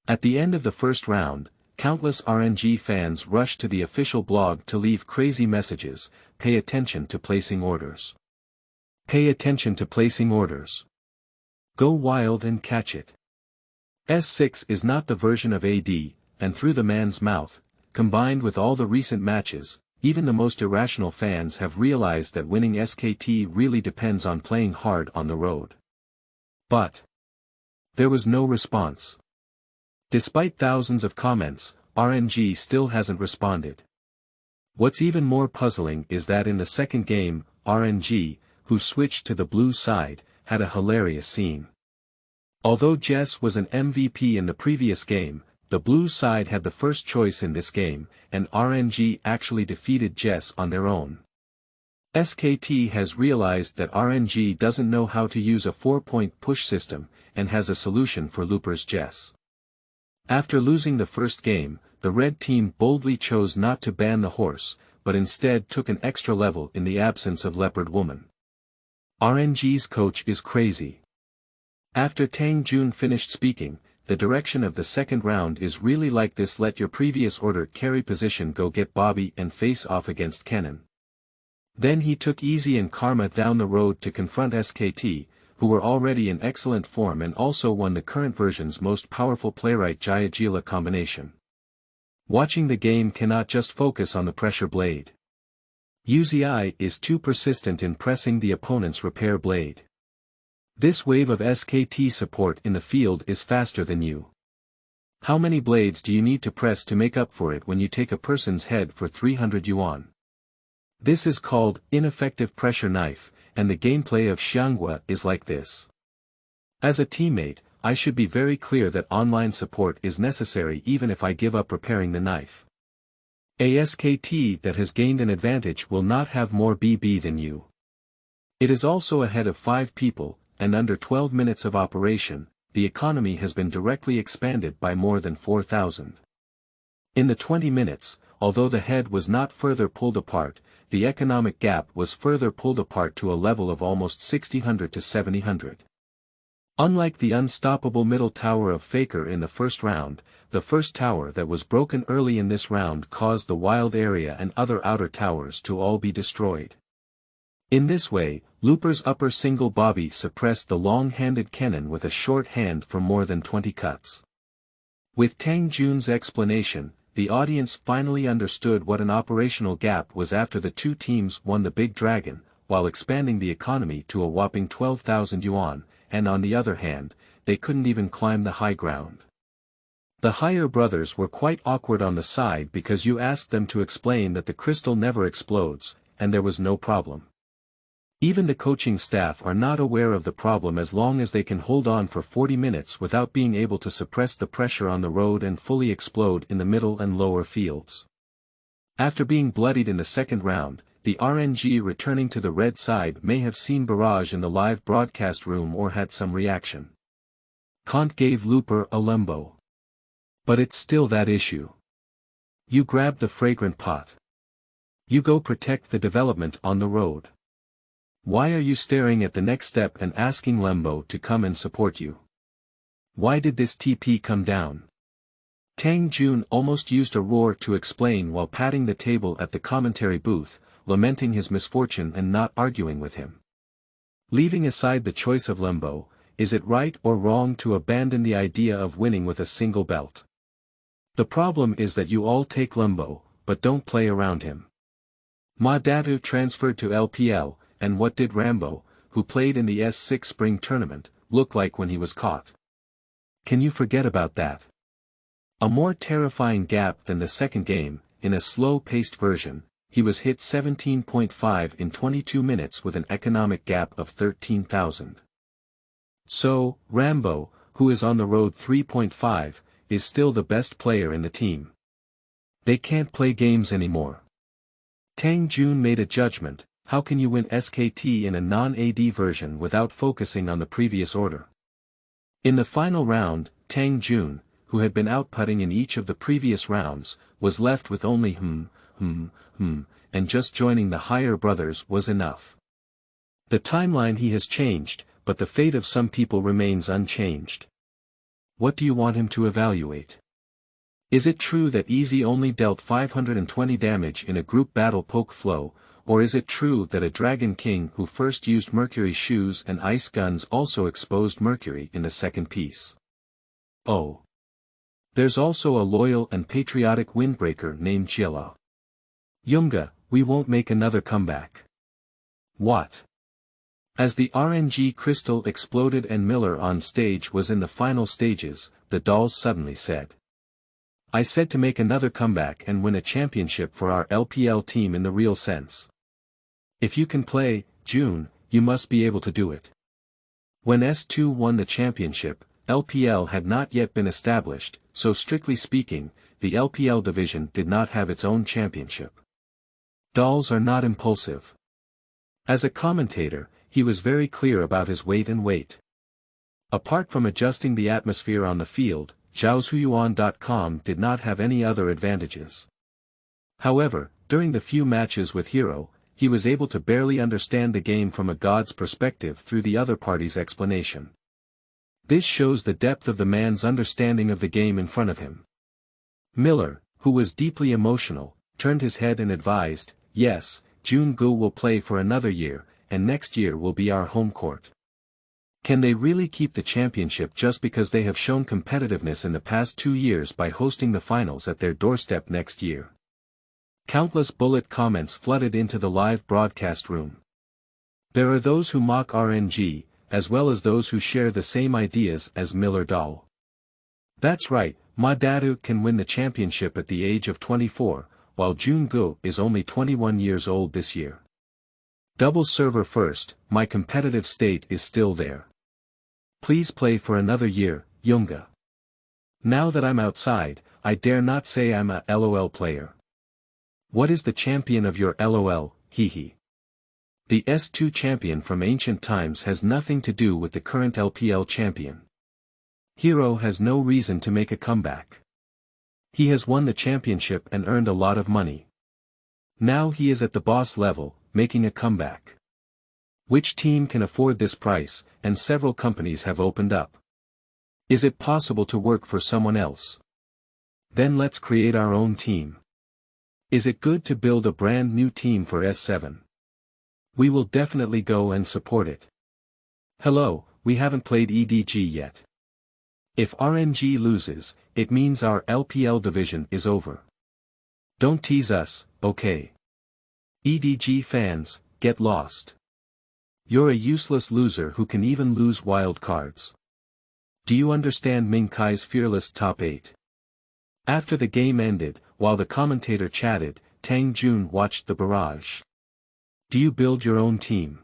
At the end of the first round, countless RNG fans rushed to the official blog to leave crazy messages, pay attention to placing orders. Pay attention to placing orders. Go wild and catch it. S6 is not the version of AD, and through the man's mouth, combined with all the recent matches, even the most irrational fans have realized that winning SKT really depends on playing hard on the road. But there was no response. Despite thousands of comments, RNG still hasn't responded. What's even more puzzling is that in the second game, RNG, who switched to the blue side, had a hilarious scene. Although Jess was an MVP in the previous game, the blue side had the first choice in this game, and RNG actually defeated Jess on their own. SKT has realized that RNG doesn't know how to use a 4-point push system, and has a solution for Looper's Jess. After losing the first game, the red team boldly chose not to ban the horse, but instead took an extra level in the absence of Leopard Woman. RNG's coach is crazy. After Tang Jun finished speaking, the direction of the second round is really like this. Let your previous order carry position go get Bobby and face off against Kenan. Then he took Easy and Karma down the road to confront SKT, who were already in excellent form and also won the current version's most powerful playwright Jayajila combination. Watching the game cannot just focus on the pressure blade. Uzi is too persistent in pressing the opponent's repair blade. This wave of SKT support in the field is faster than you. How many blades do you need to press to make up for it when you take a person's head for 300 yuan? This is called ineffective pressure knife, and the gameplay of Xianghua is like this. As a teammate, I should be very clear that online support is necessary even if I give up repairing the knife. A SKT that has gained an advantage will not have more BB than you. It is also ahead of 5 people, and under 12 minutes of operation, the economy has been directly expanded by more than 4,000. In the 20 minutes, although the head was not further pulled apart, the economic gap was further pulled apart to a level of almost 6000 to 7000. Unlike the unstoppable middle tower of Faker in the first round, the first tower that was broken early in this round caused the wild area and other outer towers to all be destroyed. In this way, Looper's upper single Bobby suppressed the long-handed Kenan with a short hand for more than 20 cuts. With Tang Jun's explanation, the audience finally understood what an operational gap was after the two teams won the Big Dragon, while expanding the economy to a whopping 12,000 yuan, and on the other hand, they couldn't even climb the high ground. The higher brothers were quite awkward on the side because you asked them to explain that the crystal never explodes, and there was no problem. Even the coaching staff are not aware of the problem as long as they can hold on for 40 minutes without being able to suppress the pressure on the road and fully explode in the middle and lower fields. After being bloodied in the second round, the RNG returning to the red side may have seen barrage in the live broadcast room or had some reaction. Kant gave Looper a lembo. But it's still that issue. You grab the fragrant pot. You go protect the development on the road. Why are you staring at the next step and asking Lembo to come and support you? Why did this TP come down? Tang Jun almost used a roar to explain while patting the table at the commentary booth, lamenting his misfortune and not arguing with him. Leaving aside the choice of Lembo, is it right or wrong to abandon the idea of winning with a single belt? The problem is that you all take Lembo, but don't play around him. Ma Datu transferred to LPL, and what did Rambo, who played in the S6 spring tournament, look like when he was caught? Can you forget about that? A more terrifying gap than the second game, in a slow-paced version, he was hit 17.5 in 22 minutes with an economic gap of 13,000. So, Rambo, who is on the road 3.5, is still the best player in the team. They can't play games anymore. Tang Jun made a judgment. How can you win SKT in a non-AD version without focusing on the previous order? In the final round, Tang Jun, who had been outputting in each of the previous rounds, was left with only and just joining the higher brothers was enough. The timeline he has changed, but the fate of some people remains unchanged. What do you want him to evaluate? Is it true that Easy only dealt 520 damage in a group battle poke flow, or is it true that a Dragon King who first used Mercury shoes and ice guns also exposed Mercury in the second piece? Oh. There's also a loyal and patriotic windbreaker named Jilla. Yunga, we won't make another comeback. What? As the RNG crystal exploded and Miller on stage was in the final stages, the dolls suddenly said. I said to make another comeback and win a championship for our LPL team in the real sense. If you can play, June, you must be able to do it. When S2 won the championship, LPL had not yet been established, so strictly speaking, the LPL division did not have its own championship. Dolls are not impulsive. As a commentator, he was very clear about his weight and weight. Apart from adjusting the atmosphere on the field, Zhaoshuyuan.com did not have any other advantages. However, during the few matches with Hero, he was able to barely understand the game from a god's perspective through the other party's explanation. This shows the depth of the man's understanding of the game in front of him. Miller, who was deeply emotional, turned his head and advised, "Yes, Jun-gu will play for another year, and next year will be our home court." Can they really keep the championship just because they have shown competitiveness in the past 2 years by hosting the finals at their doorstep next year? Countless bullet comments flooded into the live broadcast room. There are those who mock RNG, as well as those who share the same ideas as Miller Dahl. That's right, Ma Dadu can win the championship at the age of 24, while Jun-gu is only 21 years old this year. Double server first, my competitive state is still there. Please play for another year, Yoonga. Now that I'm outside, I dare not say I'm a LOL player. What is the champion of your LOL, hehe? The S2 champion from ancient times has nothing to do with the current LPL champion. Hero has no reason to make a comeback. He has won the championship and earned a lot of money. Now he is at the boss level, making a comeback. Which team can afford this price, and several companies have opened up. Is it possible to work for someone else? Then let's create our own team. Is it good to build a brand new team for S7? We will definitely go and support it. Hello, we haven't played EDG yet. If RNG loses, it means our LPL division is over. Don't tease us, okay? EDG fans, get lost. You're a useless loser who can even lose wild cards. Do you understand Ming Kai's fearless top 8? After the game ended, while the commentator chatted, Tang Jun watched the barrage. Do you build your own team?